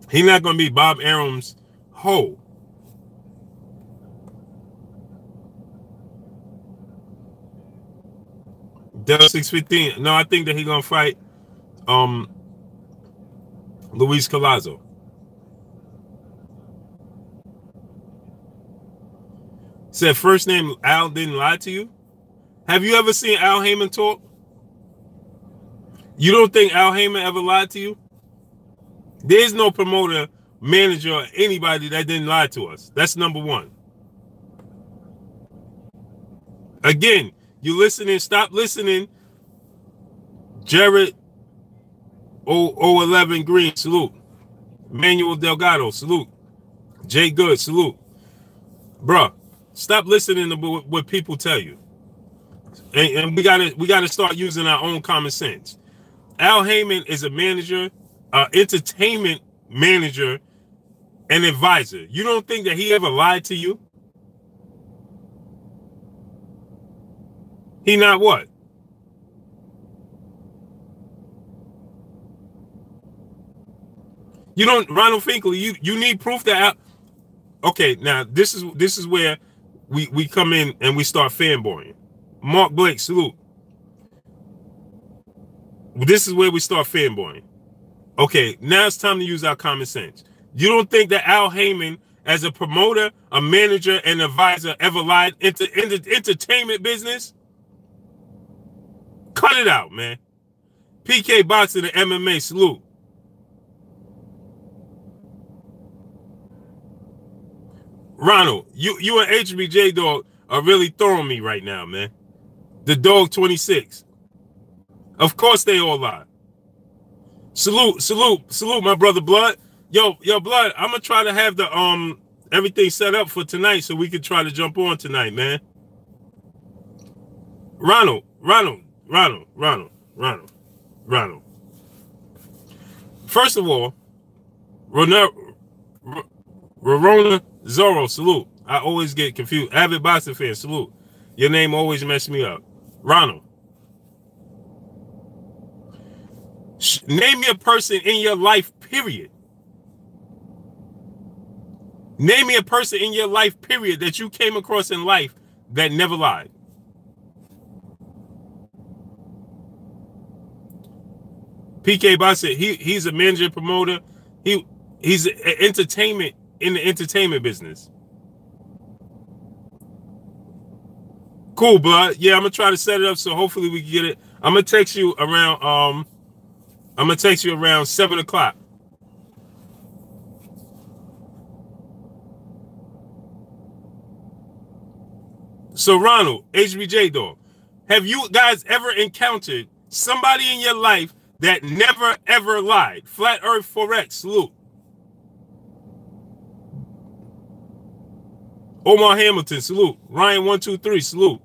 he's not going to be Bob Arum's hoe. Del 615. No, I think that he's going to fight Luis Collazo. Said first name Al didn't lie to you. Have you ever seen Al Heyman talk? You don't think Al Heyman ever lied to you? There's no promoter, manager, or anybody that didn't lie to us. That's number one. Again, you listening, stop listening. Jared 011 Green, salute. Manuel Delgado, salute. Jay Good, salute. Bruh, stop listening to what people tell you. And we gotta start using our own common sense. Al Heyman is a manager, entertainment manager, and advisor. You don't think that he ever lied to you? He not what? You don't, Ronald Finkley, you need proof that okay, now this is where we come in and we start fanboying. Mark Blake, salute. This is where we start fanboying. Okay, now it's time to use our common sense. You don't think that Al Heyman, as a promoter, a manager, and advisor, ever lied into the entertainment business? Cut it out, man. PK Boxing and MMA, salute. Ronald, you and HBJ Dog are really throwing me right now, man. The Dog 26. Of course they all lie. Salute, my brother Blood. Yo, Blood, I'm gonna try to have the everything set up for tonight so we can try to jump on tonight, man. Ronald. First of all, Rorona Zorro, salute. I always get confused. Avid boxing fan, salute. Your name always messed me up. Ronald. Name me a person in your life, period. Name me a person in your life, period, that you came across in life that never lied. PK Bossett, he's a manager, promoter. He's entertainment in the entertainment business. Cool, Blood. Yeah, I'm gonna try to set it up so hopefully we can get it. I'm gonna text you around 7 o'clock. So Ronald, HBJ Dog, have you guys ever encountered somebody in your life that never ever lied? Flat Earth Forex, salute. Omar Hamilton, salute. Ryan 123, salute.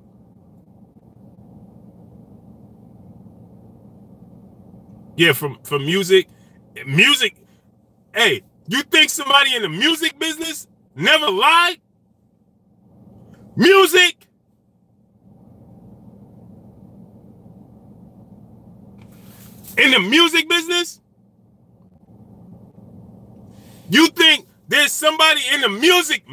Yeah, from music music. Hey, you think somebody in the music business never lied? Music. In the music business? You think there's somebody in the music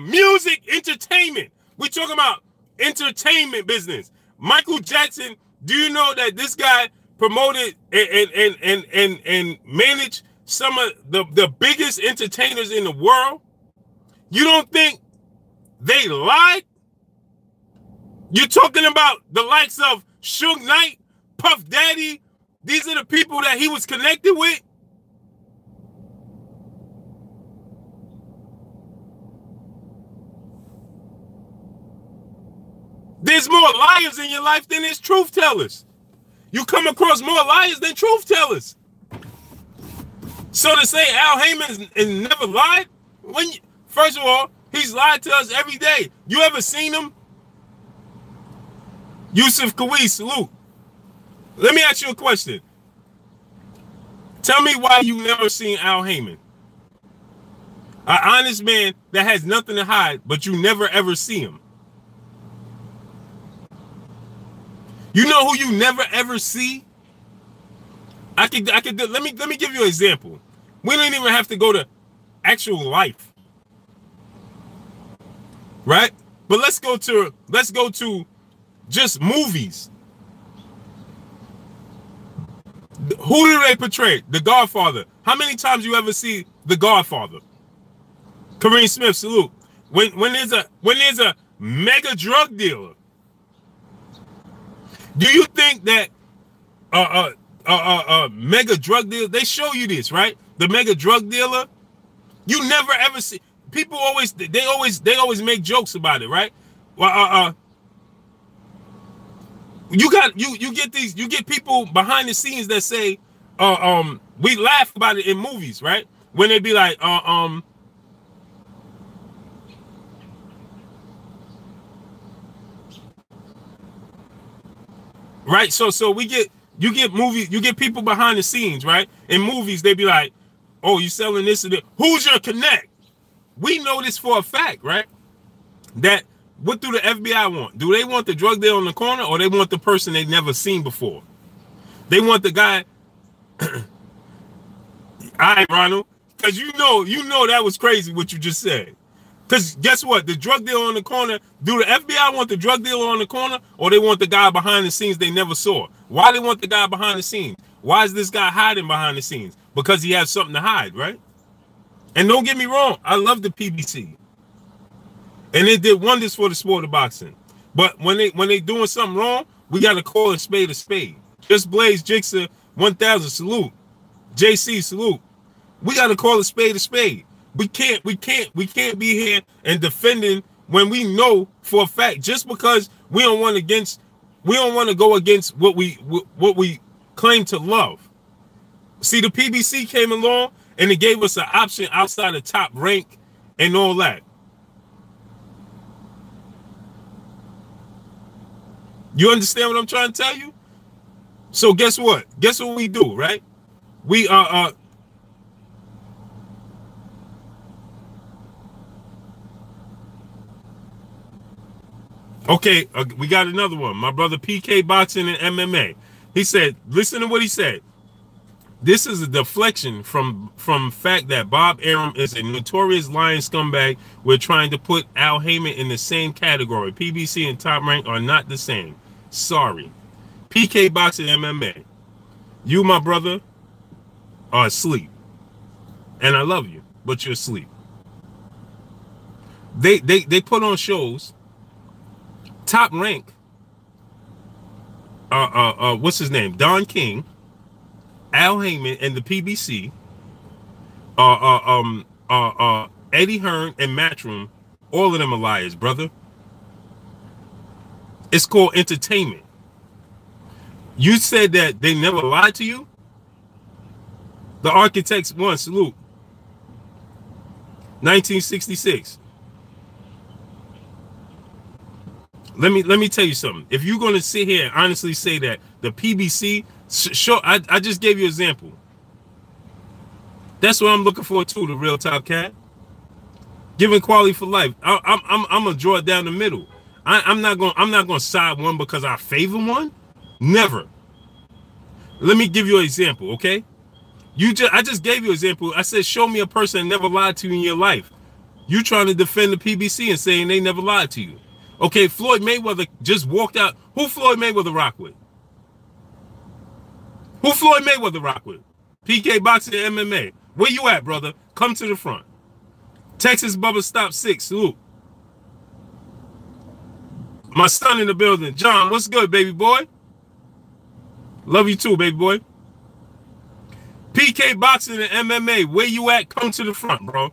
entertainment? We're talking about entertainment business. Michael Jackson, do you know that this guy promoted and managed some of the biggest entertainers in the world? You don't think they lied? You're talking about the likes of Suge Knight, Puff Daddy. These are the people that he was connected with. There's more liars in your life than there's truth tellers. You come across more liars than truth tellers. So to say Al Heyman is never lied, first of all, he's lied to us every day. You ever seen him? Yusuf Kawhi, salute. Let me ask you a question. Tell me why you never seen Al Heyman. An honest man that has nothing to hide, but you never ever see him. You know who you never ever see? Let me give you an example. We don't even have to go to actual life. Right? But let's go to just movies. Who do they portray? The Godfather. How many times you ever see The Godfather? Kareem Smith, salute. When there's a mega drug dealer, do you think that mega drug dealer, they show you this, right? The mega drug dealer, you never ever see. People always make jokes about it, right? Well, you get people behind the scenes that say, we laugh about it in movies, right? When they be like, right? So you get people behind the scenes, right? In movies, they be like, oh, you selling this and that. Who's your connect? We know this for a fact, right? That what do the FBI want? Do they want the drug dealer on the corner, or they want the person they've never seen before? They want the guy. All right, Ronald, because you know that was crazy what you just said. Because guess what? The drug dealer on the corner, do the FBI want the drug dealer on the corner, or they want the guy behind the scenes they never saw? Why they want the guy behind the scenes? Why is this guy hiding behind the scenes? Because he has something to hide, right? And don't get me wrong, I love the PBC. And they did wonders for the sport of boxing. But when they doing something wrong, we got to call a spade a spade. Just Blaze Jigsaw 1000, salute. JC, salute. We got to call a spade a spade. We can't be here and defending when we know for a fact, just because we don't want to go against what we claim to love. See, the PBC came along and it gave us an option outside the Top Rank and all that. You understand what I'm trying to tell you? So guess what? Guess what we do, right? We are okay, we got another one. My brother PK Boxing and MMA. He said, listen to what he said. This is a deflection from fact that Bob Arum is a notorious lying scumbag. We're trying to put Al Heyman in the same category. PBC and Top Rank are not the same. Sorry. PK Boxing MMA. You, my brother, are asleep. And I love you, but you're asleep. They put on shows. Top Rank. What's his name? Don King, Al Heyman, and the PBC. Eddie Hearn and Matchroom. All of them are liars, brother. It's called entertainment. You said that they never lied to you? The Architects won, salute. 1966. Let me tell you something. If you're going to sit here and honestly say that the PBC, I just gave you an example. That's what I'm looking for too, the real top cat. Giving quality for life. I'm gonna draw it down the middle. I'm not gonna side one because I favor one. Never. Let me give you an example, okay? I just gave you an example. I said, show me a person that never lied to you in your life. You trying to defend the PBC and saying they never lied to you. Okay, Floyd Mayweather just walked out. Who Floyd Mayweather rock with? Who Floyd Mayweather rock with? PK Boxing and MMA. Where you at, brother? Come to the front. Texas Bubba Stop 6. Salute. My son in the building. John, what's good, baby boy? Love you too, baby boy. PK Boxing and MMA. Where you at? Come to the front, bro.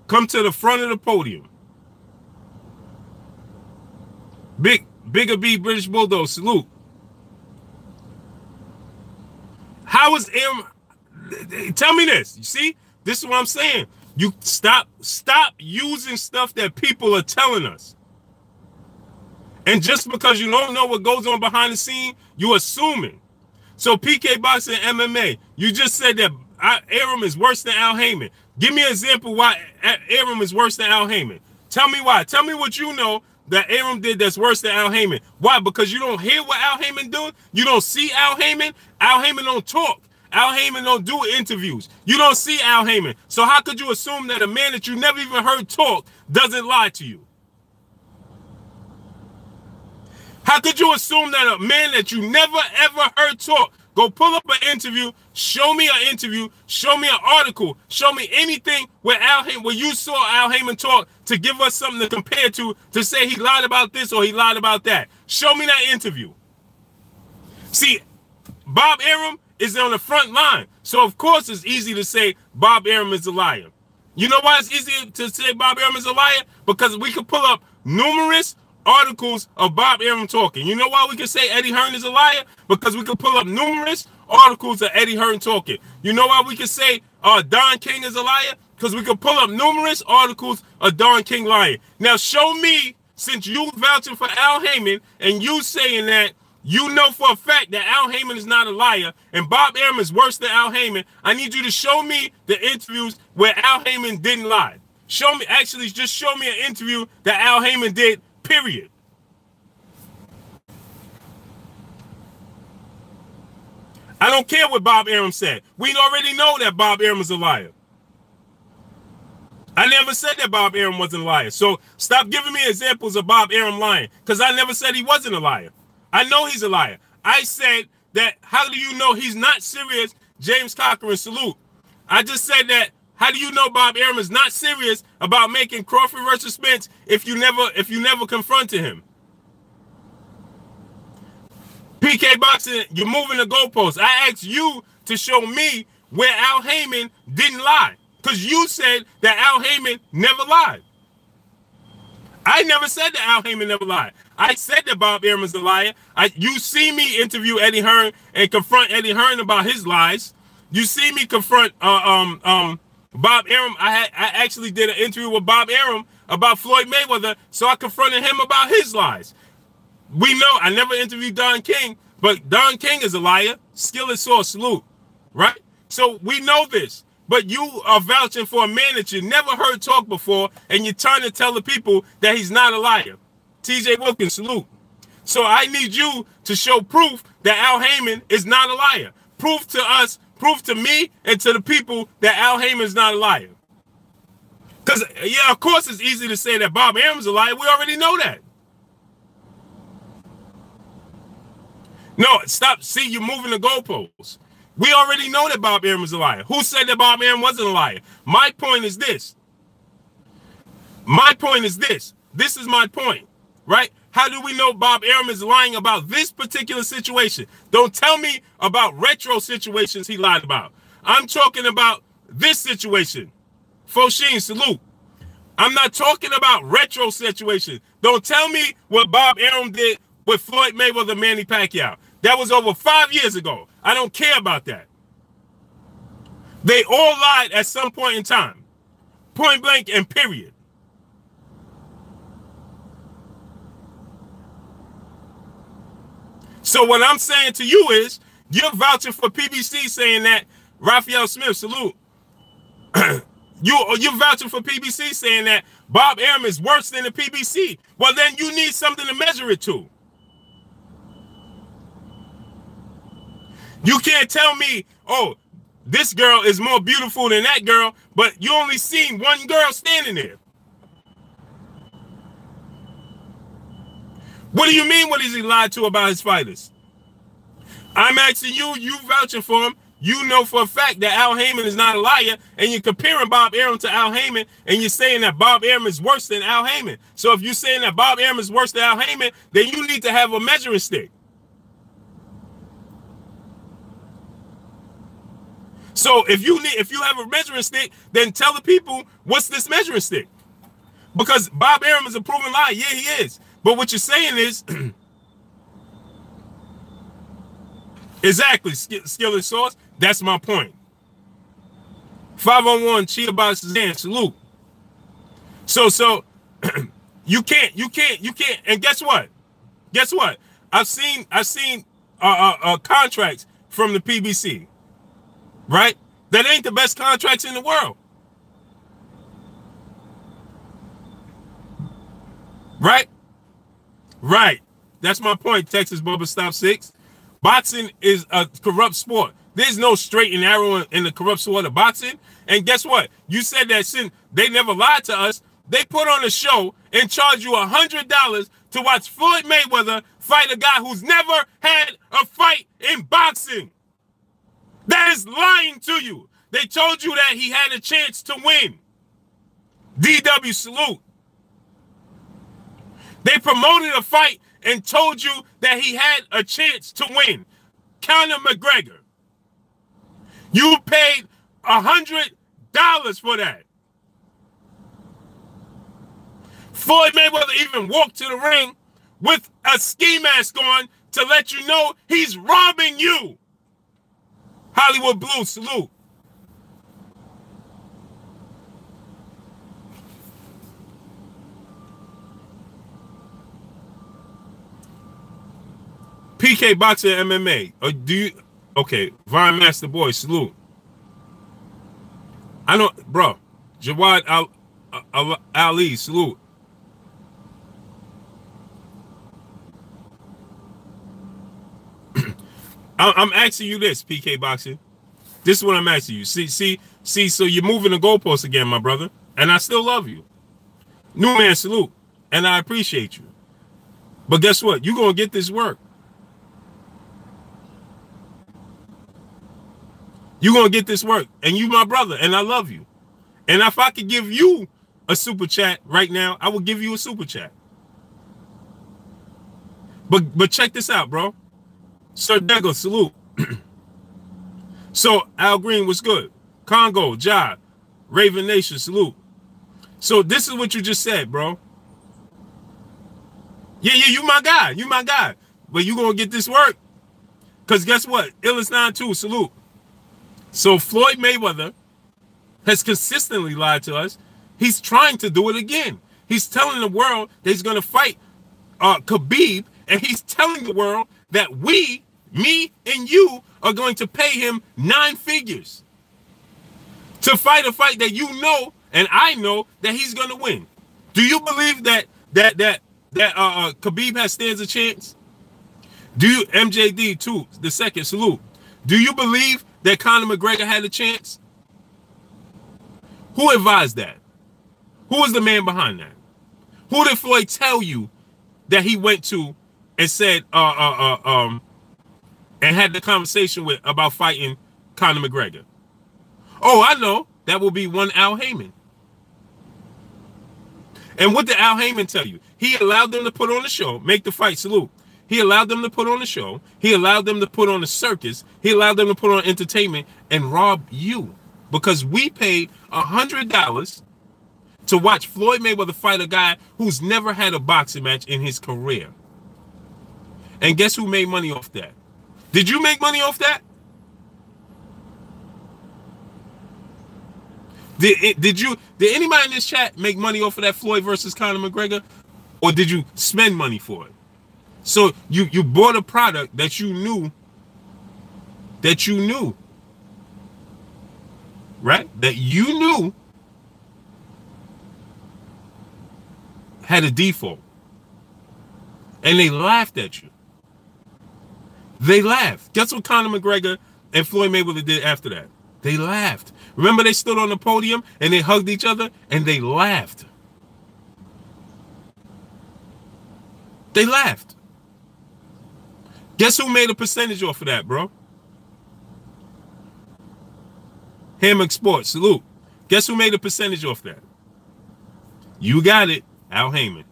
Come to the front of the podium. Bigger B British Bulldog. Salute. How is Arum? Tell me this. You see? This is what I'm saying. You stop using stuff that people are telling us. And just because you don't know what goes on behind the scene, you're assuming. So PK Boxing and MMA, you just said that Arum is worse than Al Heyman. Give me an example why Arum is worse than Al Heyman. Tell me why. Tell me what you know that Arum did that's worse than Al Heyman. Why? Because you don't hear what Al Heyman doing? You don't see Al Heyman? Al Heyman don't talk. Al Heyman don't do interviews. You don't see Al Heyman. So how could you assume that a man that you never even heard talk doesn't lie to you? How could you assume that a man that you never ever heard talk, go pull up an interview, show me an interview, show me an article, show me anything where you saw Al Heyman talk to give us something to compare to say he lied about this or he lied about that. Show me that interview. See, Bob Arum is on the front line. So, of course, it's easy to say Bob Arum is a liar. You know why it's easy to say Bob Arum is a liar? Because we could pull up numerous articles of Bob Arum talking. You know why we can say Eddie Hearn is a liar? Because we could pull up numerous articles of Eddie Hearn talking. You know why we can say Don King is a liar? Because we could pull up numerous articles of Don King lying. Now, show me, since you vouching for Al Heyman and you saying that you know for a fact that Al Heyman is not a liar and Bob Arum is worse than Al Heyman, I need you to show me the interviews where Al Heyman didn't lie. Show me, actually, just show me an interview that Al Heyman did, period. I don't care what Bob Arum said. We already know that Bob Arum is a liar. I never said that Bob Arum wasn't a liar. So stop giving me examples of Bob Arum lying, because I never said he wasn't a liar. I know he's a liar. I said that, how do you know he's not serious? James Cochran, salute. I just said that, how do you know Bob Arum is not serious about making Crawford versus Spence if you never confronted him? PK Boxing, you're moving the goalposts. I asked you to show me where Al Heyman didn't lie, because you said that Al Heyman never lied. I never said that Al Heyman never lied. I said that Bob Arum is a liar. You see me interview Eddie Hearn and confront Eddie Hearn about his lies. You see me confront Bob Arum. I actually did an interview with Bob Arum about Floyd Mayweather, so I confronted him about his lies. We know I never interviewed Don King, but Don King is a liar. Skill is source, salute, right? So we know this. But you are vouching for a man that you never heard talk before, and you're trying to tell the people that he's not a liar. TJ Wilkins, salute. So I need you to show proof that Al Heyman is not a liar. Proof to us, proof to me, and to the people that Al Heyman is not a liar. Because, yeah, of course it's easy to say that Bob Arum is a liar. We already know that. No, stop. See, you're moving the goalposts. We already know that Bob Arum is a liar. Who said that Bob Arum wasn't a liar? My point is this. My point is this. This is my point, right? How do we know Bob Arum is lying about this particular situation? Don't tell me about retro situations he lied about. I'm talking about this situation. Foshin, salute. I'm not talking about retro situations. Don't tell me what Bob Arum did with Floyd Mayweather, Manny Pacquiao. That was over 5 years ago. I don't care about that. They all lied at some point in time. Point blank and period. So what I'm saying to you is, you're vouching for PBC saying that Raphael Smith, salute. You're vouching for PBC, saying that Bob Arum is worse than the PBC. Well, then you need something to measure it to. You can't tell me, oh, this girl is more beautiful than that girl, but you only seen one girl standing there. What do you mean, what has he lied to about his fighters? I'm asking you, you vouching for him. You know for a fact that Al Heyman is not a liar, and you're comparing Bob Arum to Al Heyman, and you're saying that Bob Arum is worse than Al Heyman. So if you're saying that Bob Arum is worse than Al Heyman, then you need to have a measuring stick. So if you have a measuring stick, then tell the people what's this measuring stick. Because Bob Arum is a proven liar. Yeah, he is. But what you're saying is exactly skill and source. That's my point. 501 Chia by Suzanne, salute. So you can't. And guess what? Guess what? I've seen contracts from the PBC. Right? That ain't the best contracts in the world. Right? Right. That's my point, Texas Bubba Stop 6. Boxing is a corrupt sport. There's no straight and narrow in the corrupt sport of boxing. And guess what? You said that since they never lied to us, they put on a show and charge you $100 to watch Floyd Mayweather fight a guy who's never had a fight in boxing. That is lying to you. They told you that he had a chance to win. DW, salute. They promoted a fight and told you that he had a chance to win. Conor McGregor. You paid $100 for that. Floyd Mayweather even walked to the ring with a ski mask on to let you know he's robbing you. Hollywood Blue, salute. PK Boxing MMA. Do you? Okay, Vine Master Boy, salute. I know, bro. Jawad Ali, salute. I'm asking you this, PK Boxing. This is what I'm asking you. See, so you're moving the goalposts again, my brother. And I still love you. New man, salute. And I appreciate you. But guess what? You're going to get this work. You're going to get this work. And you my brother. And I love you. And if I could give you a super chat right now, I will give you a super chat. But check this out, bro. Sir Dego, salute. So, Al Green, what's good? Congo, Jai, Raven Nation, salute. So, this is what you just said, bro. Yeah, you my guy. You my guy. But you going to get this work. Because guess what? Illis 92, salute. So, Floyd Mayweather has consistently lied to us. He's trying to do it again. He's telling the world that he's going to fight Khabib, and he's telling the world that we, me and you, are going to pay him 9 figures to fight a fight that you know and I know that he's going to win. Do you believe that Khabib stands a chance? Do you, MJD 2, the second, salute. Do you believe that Conor McGregor had a chance? Who advised that? Who was the man behind that? Who did Floyd tell you that he went to and said and had the conversation with about fighting Conor McGregor? Oh, I know. That will be one Al Heyman. And what did Al Heyman tell you? He allowed them to put on the show, make the fight, salute. He allowed them to put on the show. He allowed them to put on a circus. He allowed them to put on entertainment and rob you. Because we paid $100 to watch Floyd Mayweather fight a guy who's never had a boxing match in his career. And guess who made money off that? Did you make money off that? Did anybody in this chat make money off of that Floyd versus Conor McGregor? Or did you spend money for it? So you bought a product that you knew, right? That you knew had a default. And they laughed at you. They laughed. Guess what Conor McGregor and Floyd Mayweather did after that? They laughed. Remember they stood on the podium and they hugged each other and they laughed. They laughed. Guess who made a percentage off of that, bro? Hammock Sports, salute. Guess who made a percentage off that? You got it, Al Heyman.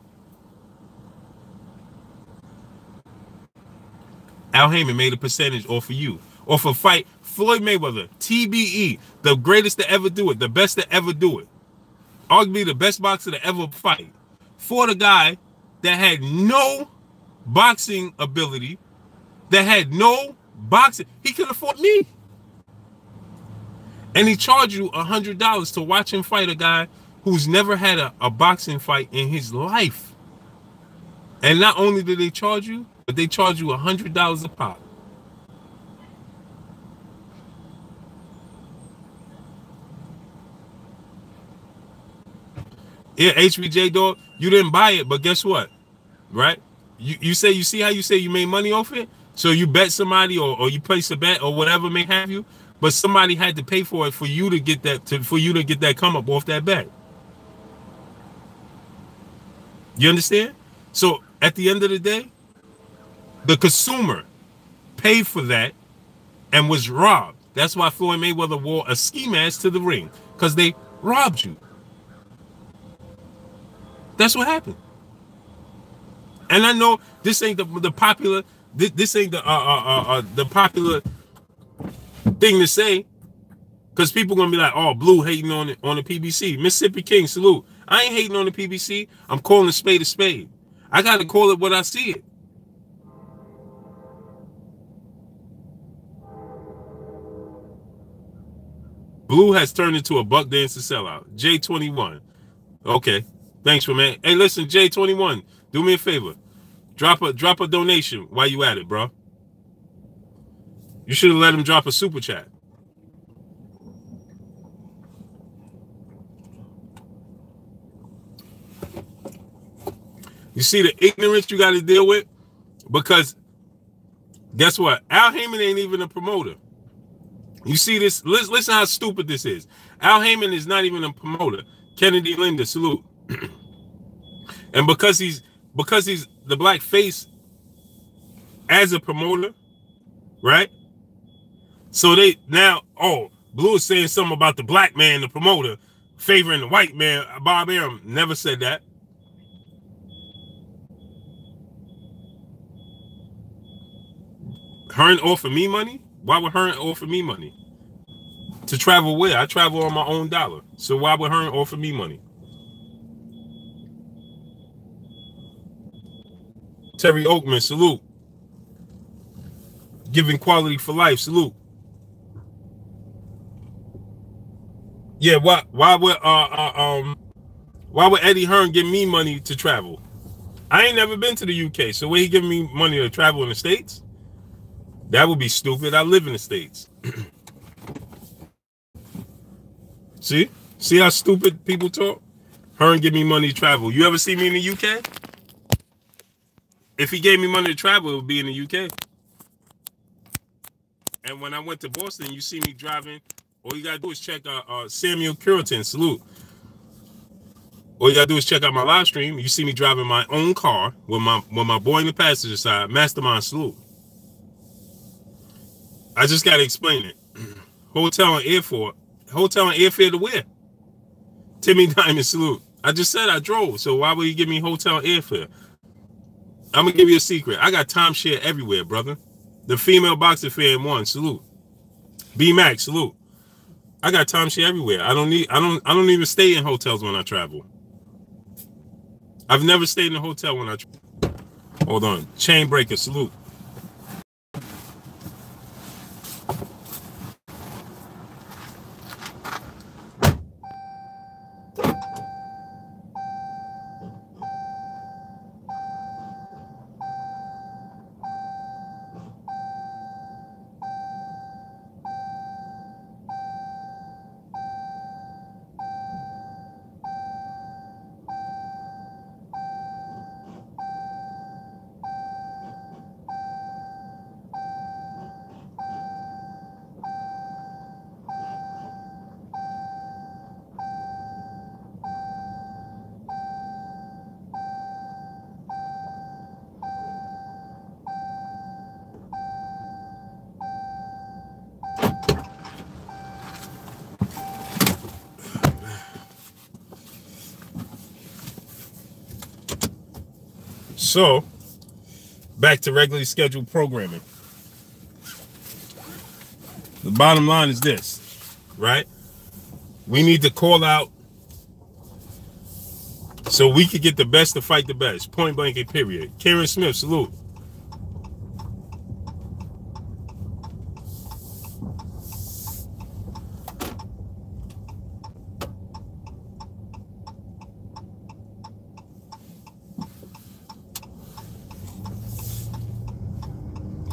Al Heyman made a percentage off of you. Off a fight, Floyd Mayweather, TBE, the greatest to ever do it, the best to ever do it. Arguably the best boxer to ever fight. For the guy that had no boxing ability, that had no boxing, he could afford me. And he charged you $100 to watch him fight a guy who's never had a boxing fight in his life. And not only did they charge you, but they charge you $100 a pop. Yeah, HBJ dog, you didn't buy it, but guess what? Right? You say, you see how you say you made money off it? So you bet somebody or you place a bet or whatever may have you, but somebody had to pay for it for you to get that come up off that bet. You understand? So at the end of the day, the consumer paid for that and was robbed. That's why Floyd Mayweather wore a ski mask to the ring, because they robbed you. That's what happened. And I know this ain't the popular, this ain't the popular thing to say, because people gonna be like, oh, Blue hating on the PBC. Mississippi King, salute. I ain't hating on the PBC. I'm calling a spade a spade. I gotta call it what I see it. Blue has turned into a buck dancing sellout. J21. Okay. Thanks for man. Hey, listen, J21, do me a favor. Drop a donation while you at it, bro. You should have let him drop a super chat. You see the ignorance you got to deal with? Because guess what? Al Heyman ain't even a promoter. You see this? Listen how stupid this is. Al Heyman is not even a promoter. Kennedy Linda, salute. And because he's the black face as a promoter, right? So they now, oh, Blue is saying something about the black man, the promoter, favoring the white man. Bob Arum never said that. Hearn offer me money? Why would Hearn offer me money? To travel where? I travel on my own dollar. So why would Hearn offer me money? Terry Oakman, salute. Giving quality for life, salute. Yeah, why would Eddie Hearn give me money to travel? I ain't never been to the UK, so where he giving me money to travel in the States? That would be stupid. I live in the States. See how stupid people talk? Hearn give me money to travel. You ever see me in the UK? If he gave me money to travel, it would be in the UK. And when I went to Boston, you see me driving. All you gotta do is check out Samuel Curitan, salute. All you gotta do is check out my live stream. You see me driving my own car with my boy in the passenger side. Mastermind, salute. I just gotta explain it. Hotel and airfare to where? Timmy Diamond, salute. I just said I drove, so why would you give me hotel and airfare? I'm gonna give you a secret. I got timeshare everywhere, brother. The female boxer fan one, salute. B Max, salute. I got timeshare everywhere. I don't even stay in hotels when I travel. I've never stayed in a hotel when I travel. Hold on. Chain breaker, salute. So, back to regularly scheduled programming. The bottom line is this, right? We need to call out so we can get the best to fight the best. Point blank and period. Karen Smith, salute.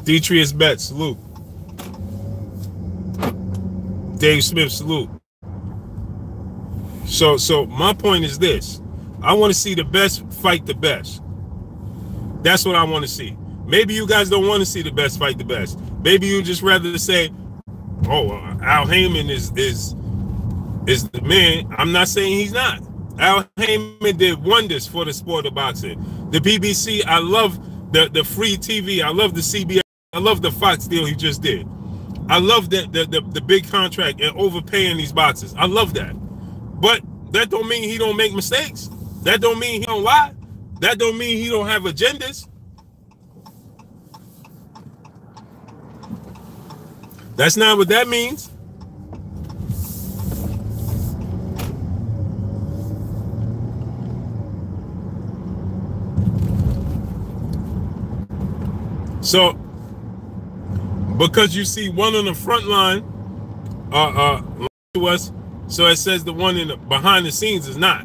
Detrius Betts, salute. Dave Smith, salute. So my point is this. I want to see the best fight the best. That's what I want to see. Maybe you guys don't want to see the best fight the best. Maybe you just rather say, oh, Al Heyman is the man. I'm not saying he's not. Al Heyman did wonders for the sport of boxing. The PBC, I love the free TV. I love the CBS. I love the Fox deal he just did. I love the big contract and overpaying these boxers. I love that. But that don't mean he don't make mistakes. That don't mean he don't lie. That don't mean he don't have agendas. That's not what that means. So, because you see one on the front line to us, so it says the one in the behind the scenes is not.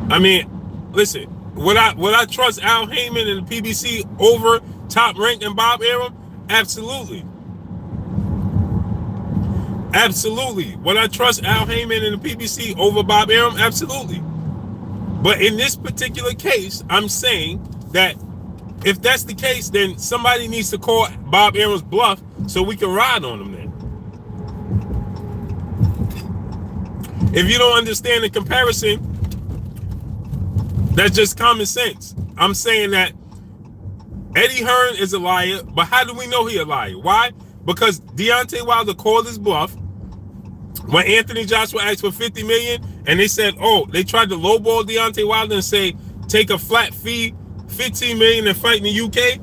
I mean, listen, would I trust Al Heyman and the PBC over Top Rank and Bob Arum? Absolutely. Absolutely. Would I trust Al Heyman and the PBC over Bob Arum? Absolutely. But in this particular case, I'm saying that if that's the case, then somebody needs to call Bob Arum's bluff so we can ride on him then. If you don't understand the comparison, that's just common sense. I'm saying that Eddie Hearn is a liar, but how do we know he a liar? Why? Because Deontay Wilder called his bluff when Anthony Joshua asked for $50 million, and they said, oh, they tried to lowball Deontay Wilder and say, take a flat fee, $15 million and fight in the UK.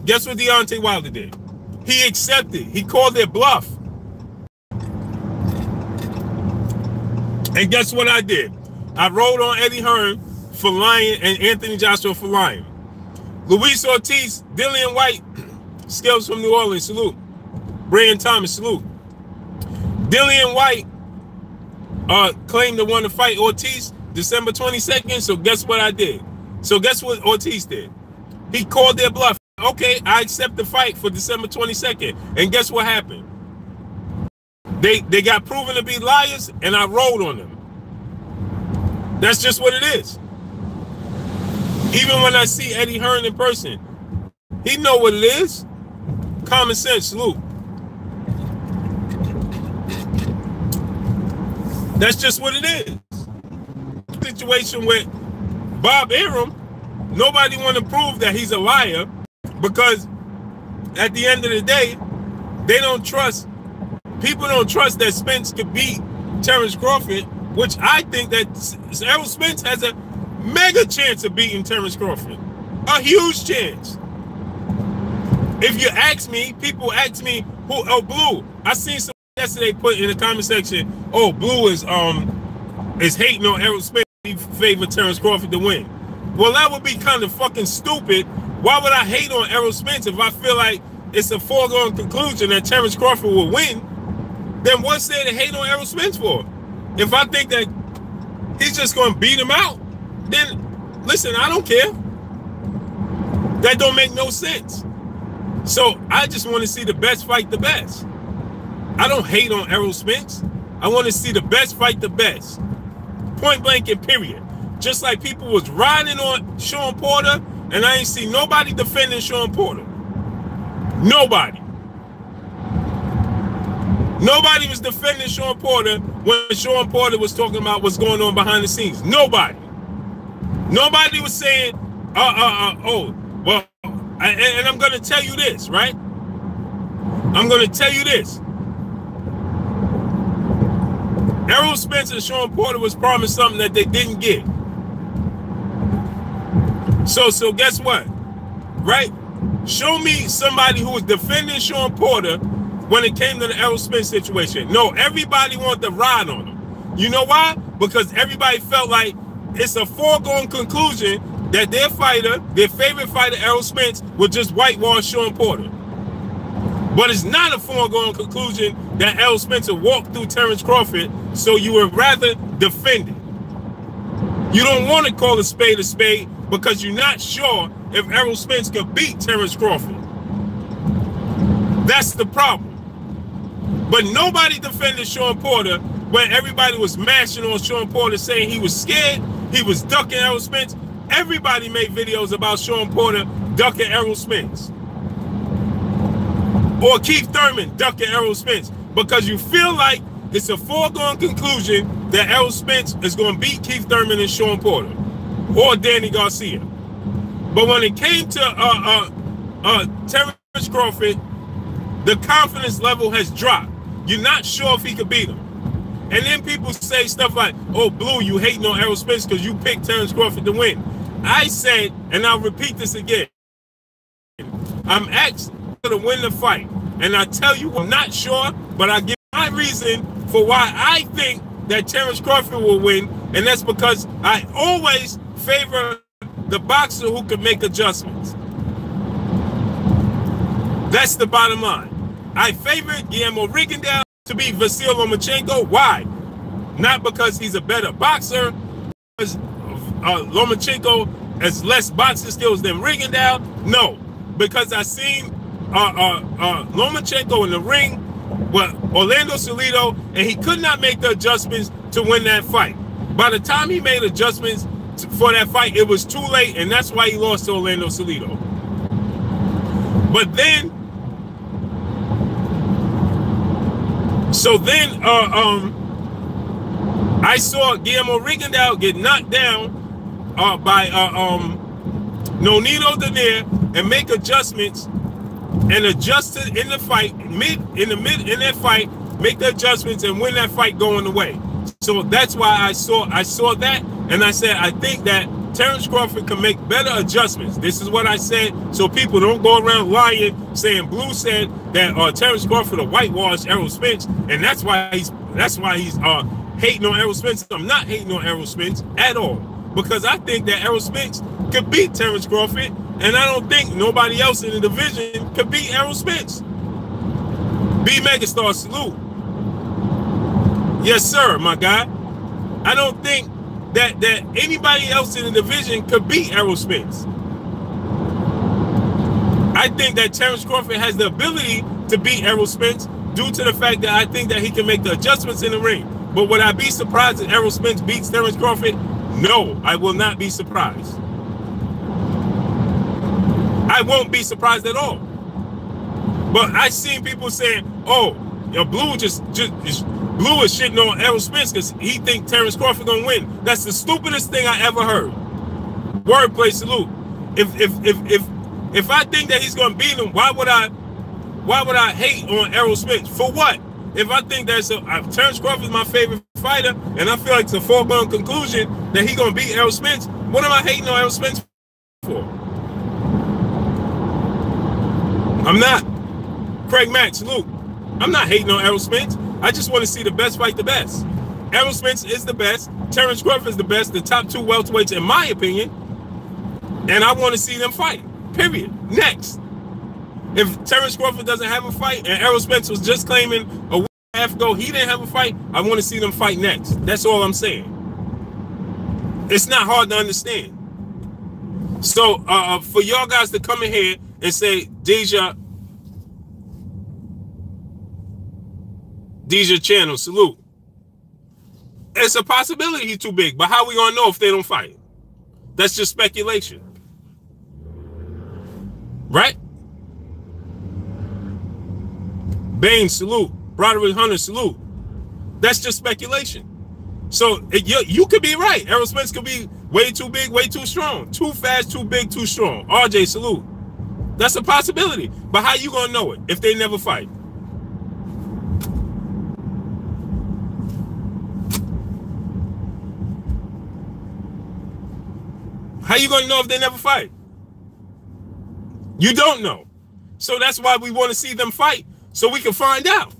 Guess what Deontay Wilder did? He accepted. He called their bluff. And guess what I did? I rolled on Eddie Hearn for lying and Anthony Joshua for lying. Luis Ortiz, Dillian Whyte, Skills from New Orleans, salute. Brian Thomas, salute. Dillian Whyte claimed to want to fight Ortiz December 22nd, so guess what I did? So guess what Ortiz did? He called their bluff. Okay, I accept the fight for December 22nd. And guess what happened? They got proven to be liars, and I rolled on them. That's just what it is. Even when I see Eddie Hearn in person, he know what it is. Common sense, salute. That's just what it is. Situation with Bob Arum, nobody want to prove that he's a liar because at the end of the day, they don't trust, people don't trust that Spence could beat Terrence Crawford, which I think that Errol Spence has a mega chance of beating Terrence Crawford. A huge chance. If you ask me, people ask me, who, oh, Blue. I seen some yesterday put in the comment section, oh, Blue is hating on Errol Spence. He favored Terrence Crawford to win. Well, that would be kind of fucking stupid. Why would I hate on Errol Spence if I feel like it's a foregone conclusion that Terrence Crawford will win? Then what's there to hate on Errol Spence for? If I think that he's just going to beat him out, then listen, I don't care. That don't make no sense. So I just want to see the best fight the best. I don't hate on Errol Spence. I want to see the best fight the best. Point blank and period. Just like people was riding on Sean Porter, and I ain't see nobody defending Sean Porter. Nobody. Nobody was defending Sean Porter when Sean Porter was talking about what's going on behind the scenes. Nobody. Nobody was saying, oh, well, and I'm going to tell you this, right? I'm going to tell you this. Errol Spence and Sean Porter was promised something that they didn't get. So guess what? Right? Show me somebody who was defending Shawn Porter when it came to the Errol Spence situation. No, everybody wanted to ride on him. You know why? Because everybody felt like it's a foregone conclusion that their fighter, their favorite fighter, Errol Spence, would just whitewash Shawn Porter. But it's not a foregone conclusion that Errol Spence would walk through Terence Crawford, so you would rather defend it. You don't want to call a spade because you're not sure if Errol Spence could beat Terence Crawford. That's the problem. But nobody defended Shawn Porter when everybody was mashing on Shawn Porter, saying he was scared, he was ducking Errol Spence. Everybody made videos about Shawn Porter ducking Errol Spence. Or Keith Thurman ducking Errol Spence, because you feel like it's a foregone conclusion that Errol Spence is going to beat Keith Thurman and Shawn Porter or Danny Garcia. But when it came to Terence Crawford, the confidence level has dropped. You're not sure if he could beat him. And then people say stuff like, oh, Blue, you hating on Errol Spence because you picked Terence Crawford to win. I said, and I'll repeat this again, I'm asked to win the fight. And I tell you, I'm not sure, but I give my reason for why I think that Terence Crawford will win, and that's because I always favor the boxer who can make adjustments. That's the bottom line. I favor Guillermo Rigondeaux to beat Vasyl Lomachenko. Why? Not because he's a better boxer, because Lomachenko has less boxing skills than Rigondeaux. No, because I seen Lomachenko in the ring with Orlando Salido, and he could not make the adjustments to win that fight. By the time he made adjustments for that fight, it was too late, and that's why he lost to Orlando Salido. But then, I saw Guillermo Rigondeaux get knocked down by Nonito Donaire and make adjustments and adjusted in the fight, in that fight, make the adjustments and win that fight going away. So that's why I saw that, and I said I think that Terence Crawford can make better adjustments. This is what I said, so people don't go around lying, saying Blue said that Terence Crawford will whitewash Errol Spence, and that's why he's hating on Errol Spence. I'm not hating on Errol Spence at all, because I think that Errol Spence could beat Terence Crawford, and I don't think nobody else in the division could beat Errol Spence. B Megastar, salute. Yes, sir, my guy. I don't think that anybody else in the division could beat Errol Spence. I think that Terence Crawford has the ability to beat Errol Spence due to the fact that I think that he can make the adjustments in the ring. But would I be surprised if Errol Spence beats Terence Crawford? No, I will not be surprised. I won't be surprised at all. But I've seen people saying, "Oh, your Blue Blue is shitting on Errol Spence because he think Terence Crawford gonna win." That's the stupidest thing I ever heard. Wordplay, salute. If I think that he's gonna beat him, why would I hate on Errol Spence? For what? If I think that Terence Crawford is my favorite fighter, and I feel like it's a foregone conclusion that he's gonna beat Errol Spence, what am I hating on Errol Spence for? I'm not. Craig Mack, salute. I'm not hating on Errol Spence. I just want to see the best fight the best. Errol Spence is the best. Terence Crawford is the best. The top two welterweights, in my opinion. And I want to see them fight. Period. Next. If Terence Crawford doesn't have a fight, and Errol Spence was just claiming a week and a half ago he didn't have a fight, I want to see them fight next. That's all I'm saying. It's not hard to understand. So for y'all guys to come in here and say, Deja channel, salute. It's a possibility he's too big, but how we gonna know if they don't fight? That's just speculation. Right? Bain, salute. Broderick Hunter, salute. That's just speculation. So you could be right. Errol Spence could be way too big, way too strong. Too fast, too big, too strong. RJ, salute. That's a possibility. But how you gonna know it if they never fight? How you going to know if they never fight? You don't know. So that's why we want to see them fight, so we can find out.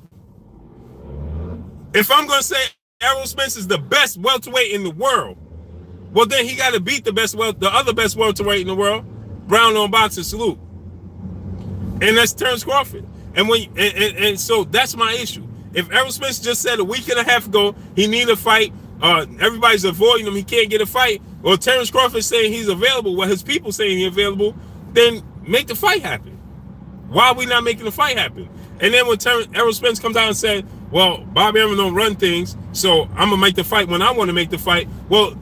If I'm going to say Errol Spence is the best welterweight in the world, well, then he got to beat the other best welterweight in the world, Brown on boxing, salute. And that's Terrence Crawford. And so that's my issue. If Errol Spence just said a week and a half ago he need a fight, everybody's avoiding him, he can't get a fight, or Terrence Crawford saying he's available, well, his people saying he's available, then make the fight happen. Why are we not making the fight happen? And then when Errol Spence comes out and said, well, Bob Arum don't run things, so I'm gonna make the fight when I want to make the fight. Well,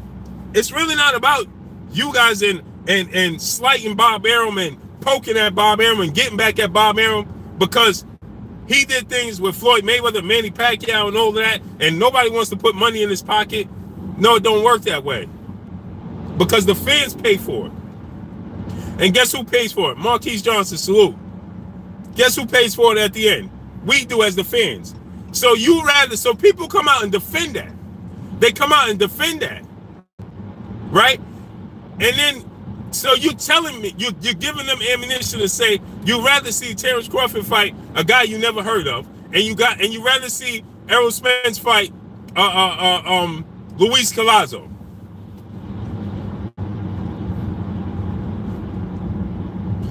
it's really not about you guys and slighting Bob Arum and poking at Bob Arum and getting back at Bob Arum, because he did things with Floyd Mayweather, Manny Pacquiao, and all of that, and nobody wants to put money in his pocket. No, it don't work that way, because the fans pay for it. And guess who pays for it? Marquise Johnson, salute. Guess who pays for it at the end? We do, as the fans. So so people come out and defend that. They come out and defend that, right? And then, so you telling me, you're giving them ammunition to say you'd rather see Terrence Crawford fight a guy you never heard of, and you rather see Errol Spence fight Luis Collazo.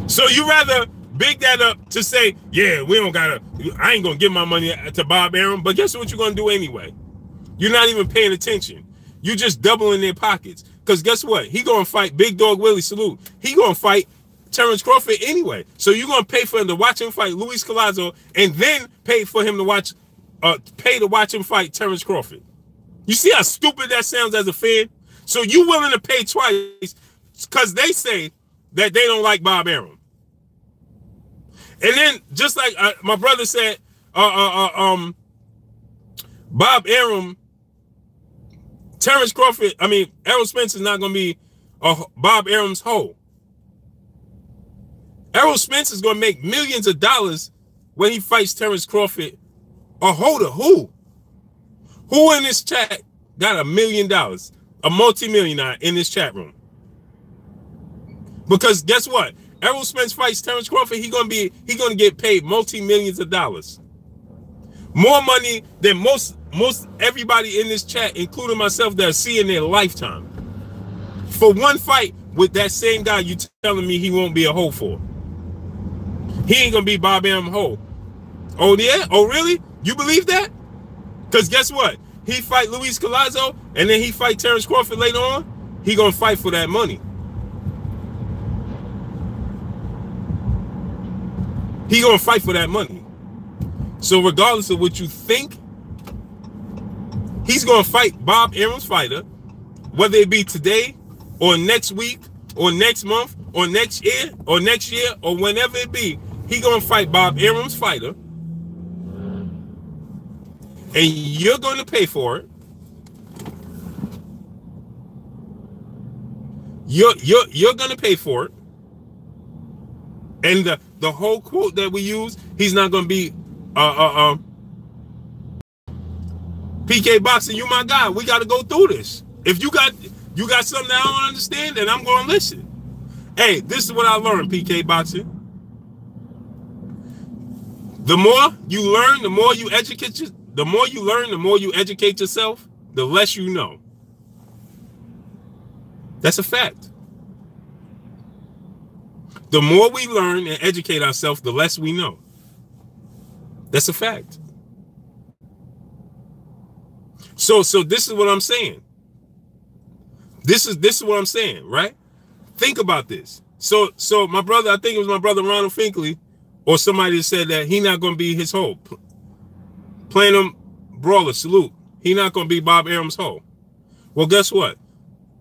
So you rather big that up to say, yeah, I ain't gonna give my money to Bob Arum, but guess what you're gonna do anyway? You're not even paying attention. You're just doubling their pockets. Because guess what? He gonna fight Big Dog Willie, salute. He gonna fight Terrence Crawford anyway. So you're gonna pay for him to watch him fight Luis Collazo, and then pay for him to watch him fight Terrence Crawford. You see how stupid that sounds as a fan? So you willing to pay twice because they say that they don't like Bob Arum. And then, just like my brother said, Bob Arum, Terrence Crawford, Errol Spence is not going to be Bob Arum's hoe. Errol Spence is going to make millions of dollars when he fights Terrence Crawford. A hoe to who? Who in this chat got $1 million? A multi-millionaire in this chat room? Because guess what? Errol Spence fights Terrence Crawford, he gonna get paid multi-millions of dollars. More money than most everybody in this chat, including myself, that see in their lifetime. For one fight with that same guy you telling me he won't be a hoe for. He ain't gonna be Bob Arum hoe. Oh yeah? Oh really? You believe that? Because guess what? He fight Luis Collazo and then he fight Terrence Crawford later on. He gonna fight for that money. He gonna fight for that money. So regardless of what you think, he's gonna fight Bob Arum's fighter, whether it be today or next week or next month or next year or whenever it be. He gonna fight Bob Arum's fighter, and you're gonna pay for it. You're gonna pay for it. And the whole quote that we use, he's not gonna be PK Boxing, you my guy. We gotta go through this. If you got something that I don't understand, then I'm gonna listen. Hey, this is what I learned, PK Boxing. The more you learn, the more you educate yourself, the less you know. That's a fact. The more we learn and educate ourselves, the less we know. That's a fact. So this is what I'm saying. This is what I'm saying, right? Think about this. So my brother, I think it was my brother Ronald Finkley, or somebody said that he not going to be his hoe. Playing him brawler, salute. He not going to be Bob Arum's hoe. Well, guess what?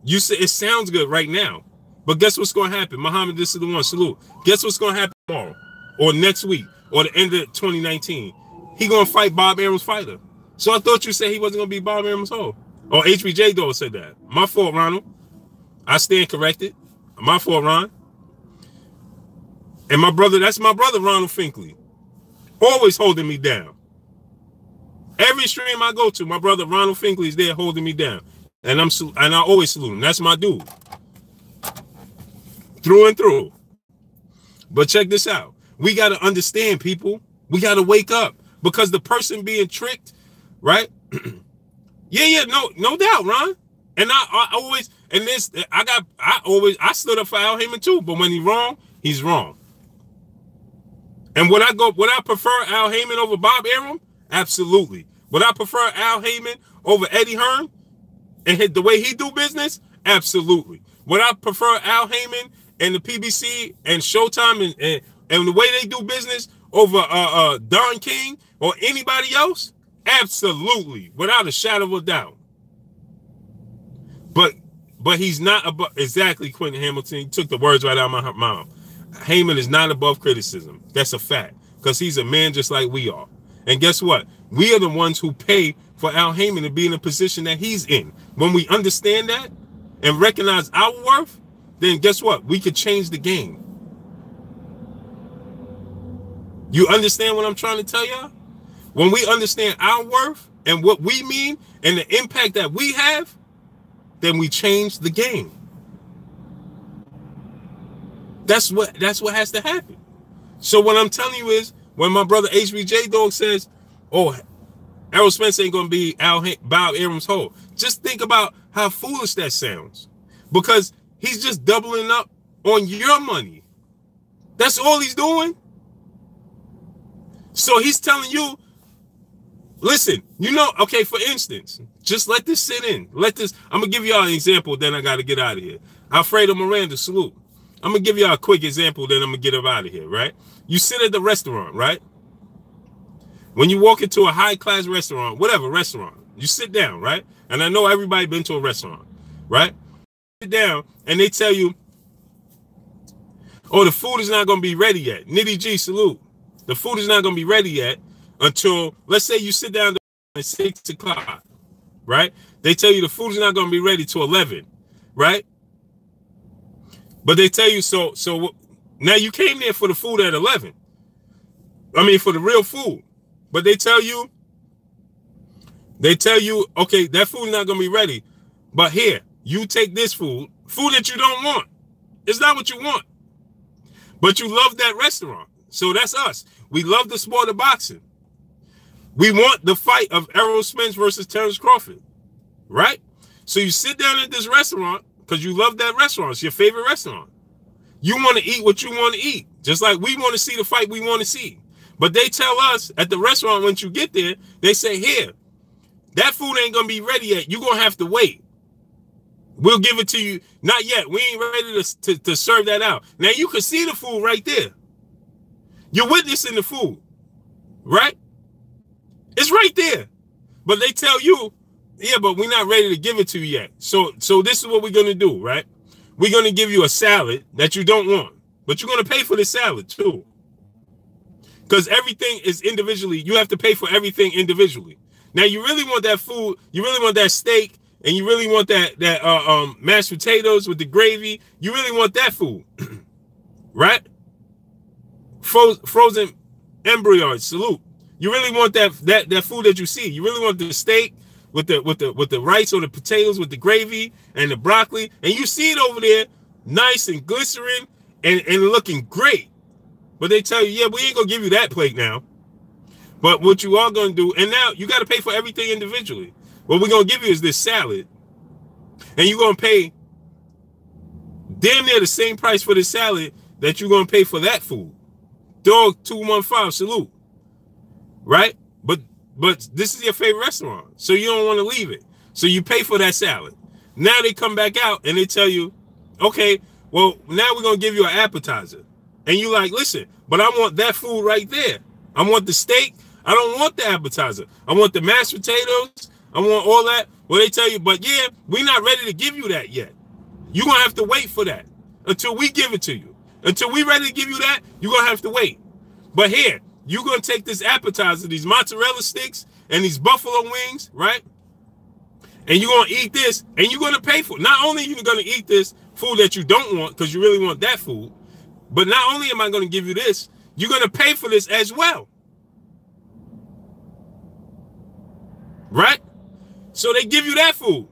You say it sounds good right now. But guess what's going to happen? Muhammad, this is the one, salute. Guess what's going to happen tomorrow or next week or the end of 2019? He going to fight Bob Arum's fighter. So I thought you said he wasn't going to be Bob Arum's hoe. Or HBJ Dole said that. My fault, Ronald. I stand corrected. My fault, Ron. And my brother, that's my brother, Ronald Finkley. Always holding me down. Every stream I go to, my brother Ronald Finkley is there holding me down. And I always salute him. That's my dude. through and through. But check this out. We got to understand, people. We got to wake up, because the person being tricked, right? yeah, no doubt, Ron. And I always, and this, I stood up for Al Heyman too. But when he's wrong, he's wrong. And would I prefer Al Heyman over Bob Arum? Absolutely. Would I prefer Al Heyman over Eddie Hearn and the way he do business? Absolutely. Would I prefer Al Heyman and the PBC and Showtime and the way they do business over Don King or anybody else? Absolutely, without a shadow of a doubt. But he's not above, exactly, Quentin Hamilton. He took the words right out of my mouth. Heyman is not above criticism. That's a fact, because he's a man just like we are. And guess what? We are the ones who pay for Al Heyman to be in a position that he's in. When we understand that and recognize our worth, then guess what? We could change the game. You understand what I'm trying to tell y'all? When we understand our worth and what we mean and the impact that we have, then we change the game. That's what has to happen. So what I'm telling you is, when my brother HBJ Dog says, oh, Errol Spence ain't gonna be Bob Arum's hoe, just think about how foolish that sounds, because he's just doubling up on your money. That's all he's doing. So he's telling you, listen, you know, okay, for instance, just let this sit in. I'm gonna give y'all an example, then I gotta get out of here. Alfredo Miranda, salute. I'm gonna give y'all a quick example, then I'm gonna get up out of here, right? You sit at the restaurant, right? When you walk into a high-class restaurant, whatever restaurant, you sit down, right? And I know everybody been to a restaurant, right? Sit down, and they tell you, oh, the food is not gonna be ready yet. Nitty G, salute. The food is not gonna be ready yet until, let's say you sit down at 6 o'clock, right? They tell you the food is not gonna be ready till 11, right? But they tell you, so now you came there for the food at 11. I mean, for the real food. But they tell you, okay, that food's not gonna be ready. But here, you take this food that you don't want. It's not what you want. But you love that restaurant. So that's us. We love the sport of boxing. We want the fight of Errol Spence versus Terrence Crawford, right? So you sit down at this restaurant because you love that restaurant. It's your favorite restaurant. You want to eat what you want to eat, just like we want to see the fight we want to see. But they tell us at the restaurant, once you get there, they say, here, that food ain't going to be ready yet. You're going to have to wait. We'll give it to you. Not yet. We ain't ready to serve that out. Now, you can see the food right there. You're witnessing the food, right? It's right there. But they tell you, yeah, but we're not ready to give it to you yet. So this is what we're going to do, right? We're going to give you a salad that you don't want, but you're going to pay for the salad too. Because everything is individually. You have to pay for everything individually. Now, you really want that food, you really want that steak, and you really want that mashed potatoes with the gravy. You really want that food, right? Frozen embryos, salute. You really want that food that you see. You really want the steak with the rice or the potatoes with the gravy and the broccoli, and you see it over there, nice and glycerin and looking great. But they tell you, yeah, we ain't gonna give you that plate now. But what you are gonna do, and now you got to pay for everything individually. What we're gonna give you is this salad, and you're gonna pay damn near the same price for the salad that you're gonna pay for that food. Dog 215, salute. Right? But this is your favorite restaurant, so you don't want to leave it. So you pay for that salad. Now they come back out and they tell you, okay, well, now we're gonna give you an appetizer. And you like, listen, but I want that food right there. I want the steak. I don't want the appetizer. I want the mashed potatoes. I want all that. Well, they tell you, but yeah, we're not ready to give you that yet. You're going to have to wait for that until we give it to you. Until we're ready to give you that, you're going to have to wait. But here, you're going to take this appetizer, these mozzarella sticks and these buffalo wings, right? And you're going to eat this, and you're going to pay for it. Not only are you going to eat this food that you don't want because you really want that food, but not only am I going to give you this, you're going to pay for this as well. Right? So they give you that food.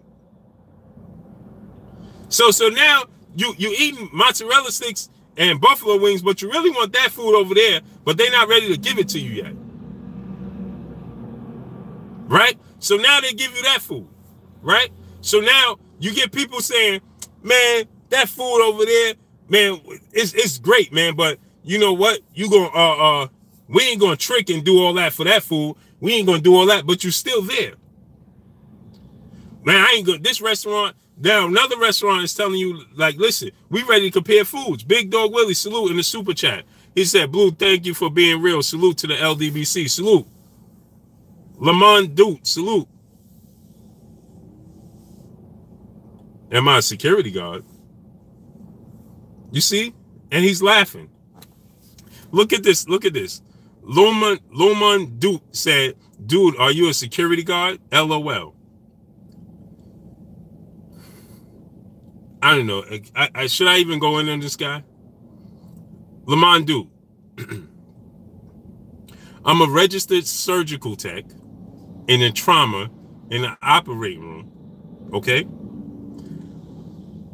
So now you eating mozzarella sticks and buffalo wings, but you really want that food over there, but they're not ready to give it to you yet. Right? So now they give you that food. Right? So now you get people saying, man, that food over there, man, it's great, man, but you know what? You gonna we ain't gonna trick and do all that for that food. We ain't gonna do all that, but you're still there. Man, I ain't gonna this restaurant. Now another restaurant is telling you, like, listen, we ready to compare foods. Big Dog Willie, salute in the super chat. He said, Blue, thank you for being real. Salute to the LDBC. Salute. Lamont Duke, salute. Am I a security guard? You see? And he's laughing. Look at this. Look at this. Loman Duke said, dude, are you a security guard? LOL. I don't know. Should I even go in on this guy? Lamont Duke. I'm a registered surgical tech in a trauma in the operating room. Okay?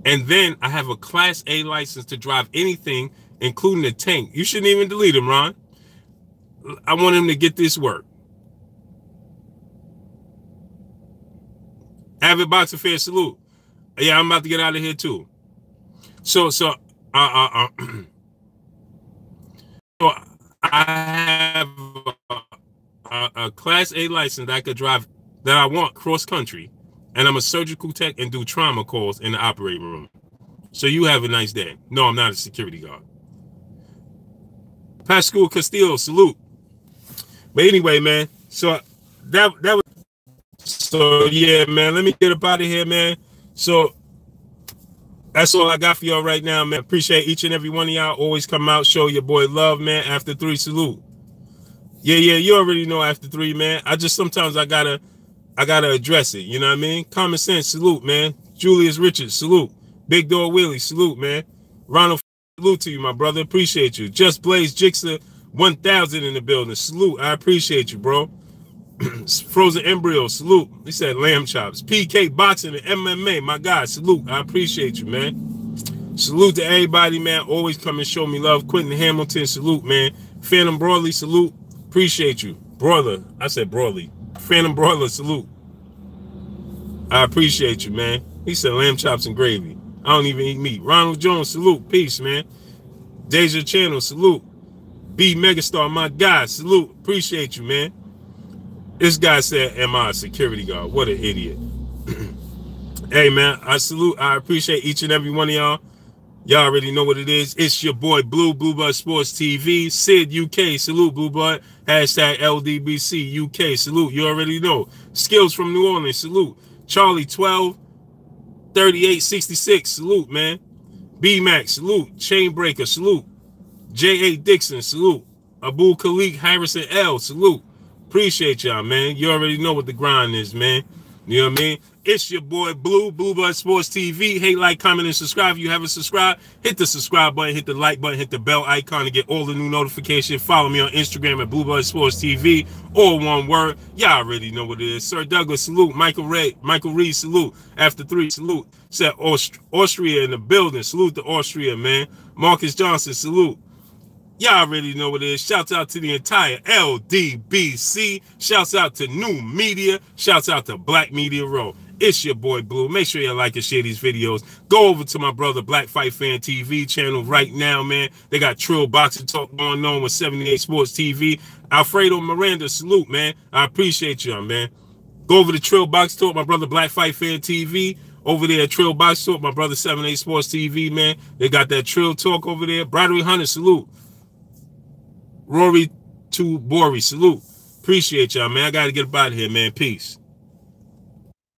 And then I have a Class A license to drive anything, including a tank. You shouldn't even delete him, Ron. I want him to get this work. Avid Boxer Fair, salute. Yeah, I'm about to get out of here too. So I have a Class A license that I could drive, that I want cross country, and I'm a surgical tech and do trauma calls in the operating room. So you have a nice day. No, I'm not a security guard. Pascal Castillo, salute. But anyway, man, so that was, so yeah, man, let me get up out of here, man. So that's all I got for y'all right now, man. Appreciate each and every one of y'all. Always come out, show your boy love, man. After 3, salute. Yeah, you already know after 3, man. Sometimes I gotta address it. You know what I mean? Common sense, salute, man. Julius Richards, salute. Big Dog Willie, salute, man. Ronald, salute to you, my brother. Appreciate you. Just Blaze Jixer 1000 in the building. Salute. I appreciate you, bro. Frozen Embryo, salute. He said lamb chops. PK Boxing and MMA, my guy, salute. I appreciate you, man. Salute to everybody, man. Always come and show me love. Quentin Hamilton, salute, man. Phantom Broadly, salute. Appreciate you. Broiler, I said Broadly. Phantom Broiler, salute. I appreciate you, man. He said lamb chops and gravy. I don't even eat meat. Ronald Jones, salute. Peace, man. Deja Channel, salute. B Megastar, my guy, salute. Appreciate you, man. This guy said, am I a security guard? What an idiot. Hey, man, I salute. I appreciate each and every one of y'all. Y'all already know what it is. It's your boy, Blue Bud Sports TV. Sid UK, salute, Blue Bud. Hashtag LDBC UK, salute. You already know. Skills from New Orleans, salute. Charlie 12, 3866, salute, man. B-Max, salute. Chainbreaker, salute. J.A. Dixon, salute. Abu Khalik Harrison L, salute. Appreciate y'all, man. You already know what the grind is, man. You know what I mean? It's your boy, Blue Bud Sports TV. Hate, like, comment, and subscribe. If you haven't subscribed, hit the subscribe button, hit the like button, hit the bell icon to get all the new notifications. Follow me on Instagram at Blue Bud Sports TV, all one word. Y'all already know what it is. Sir Douglas, salute. Michael Reed, salute. After 3, salute. Said Austria in the building. Salute to Austria, man. Marcus Johnson, salute. Y'all already know what it is. Shouts out to the entire LDBC. Shouts out to New Media. Shouts out to Black Media Row. It's your boy Blue. Make sure you like and share these videos. Go over to my brother Black Fight Fan TV channel right now, man. They got Trill Boxing Talk going on with 78 Sports TV. Alfredo Miranda, salute, man. I appreciate y'all, man. Go over to Trill Box Talk, my brother Black Fight Fan TV. Over there at Trill Box Talk, my brother 78 Sports TV, man. They got that Trill Talk over there. Broderick Hunter, salute. Rory to Bori, salute. Appreciate y'all, man. I got to get up out of here, man. Peace.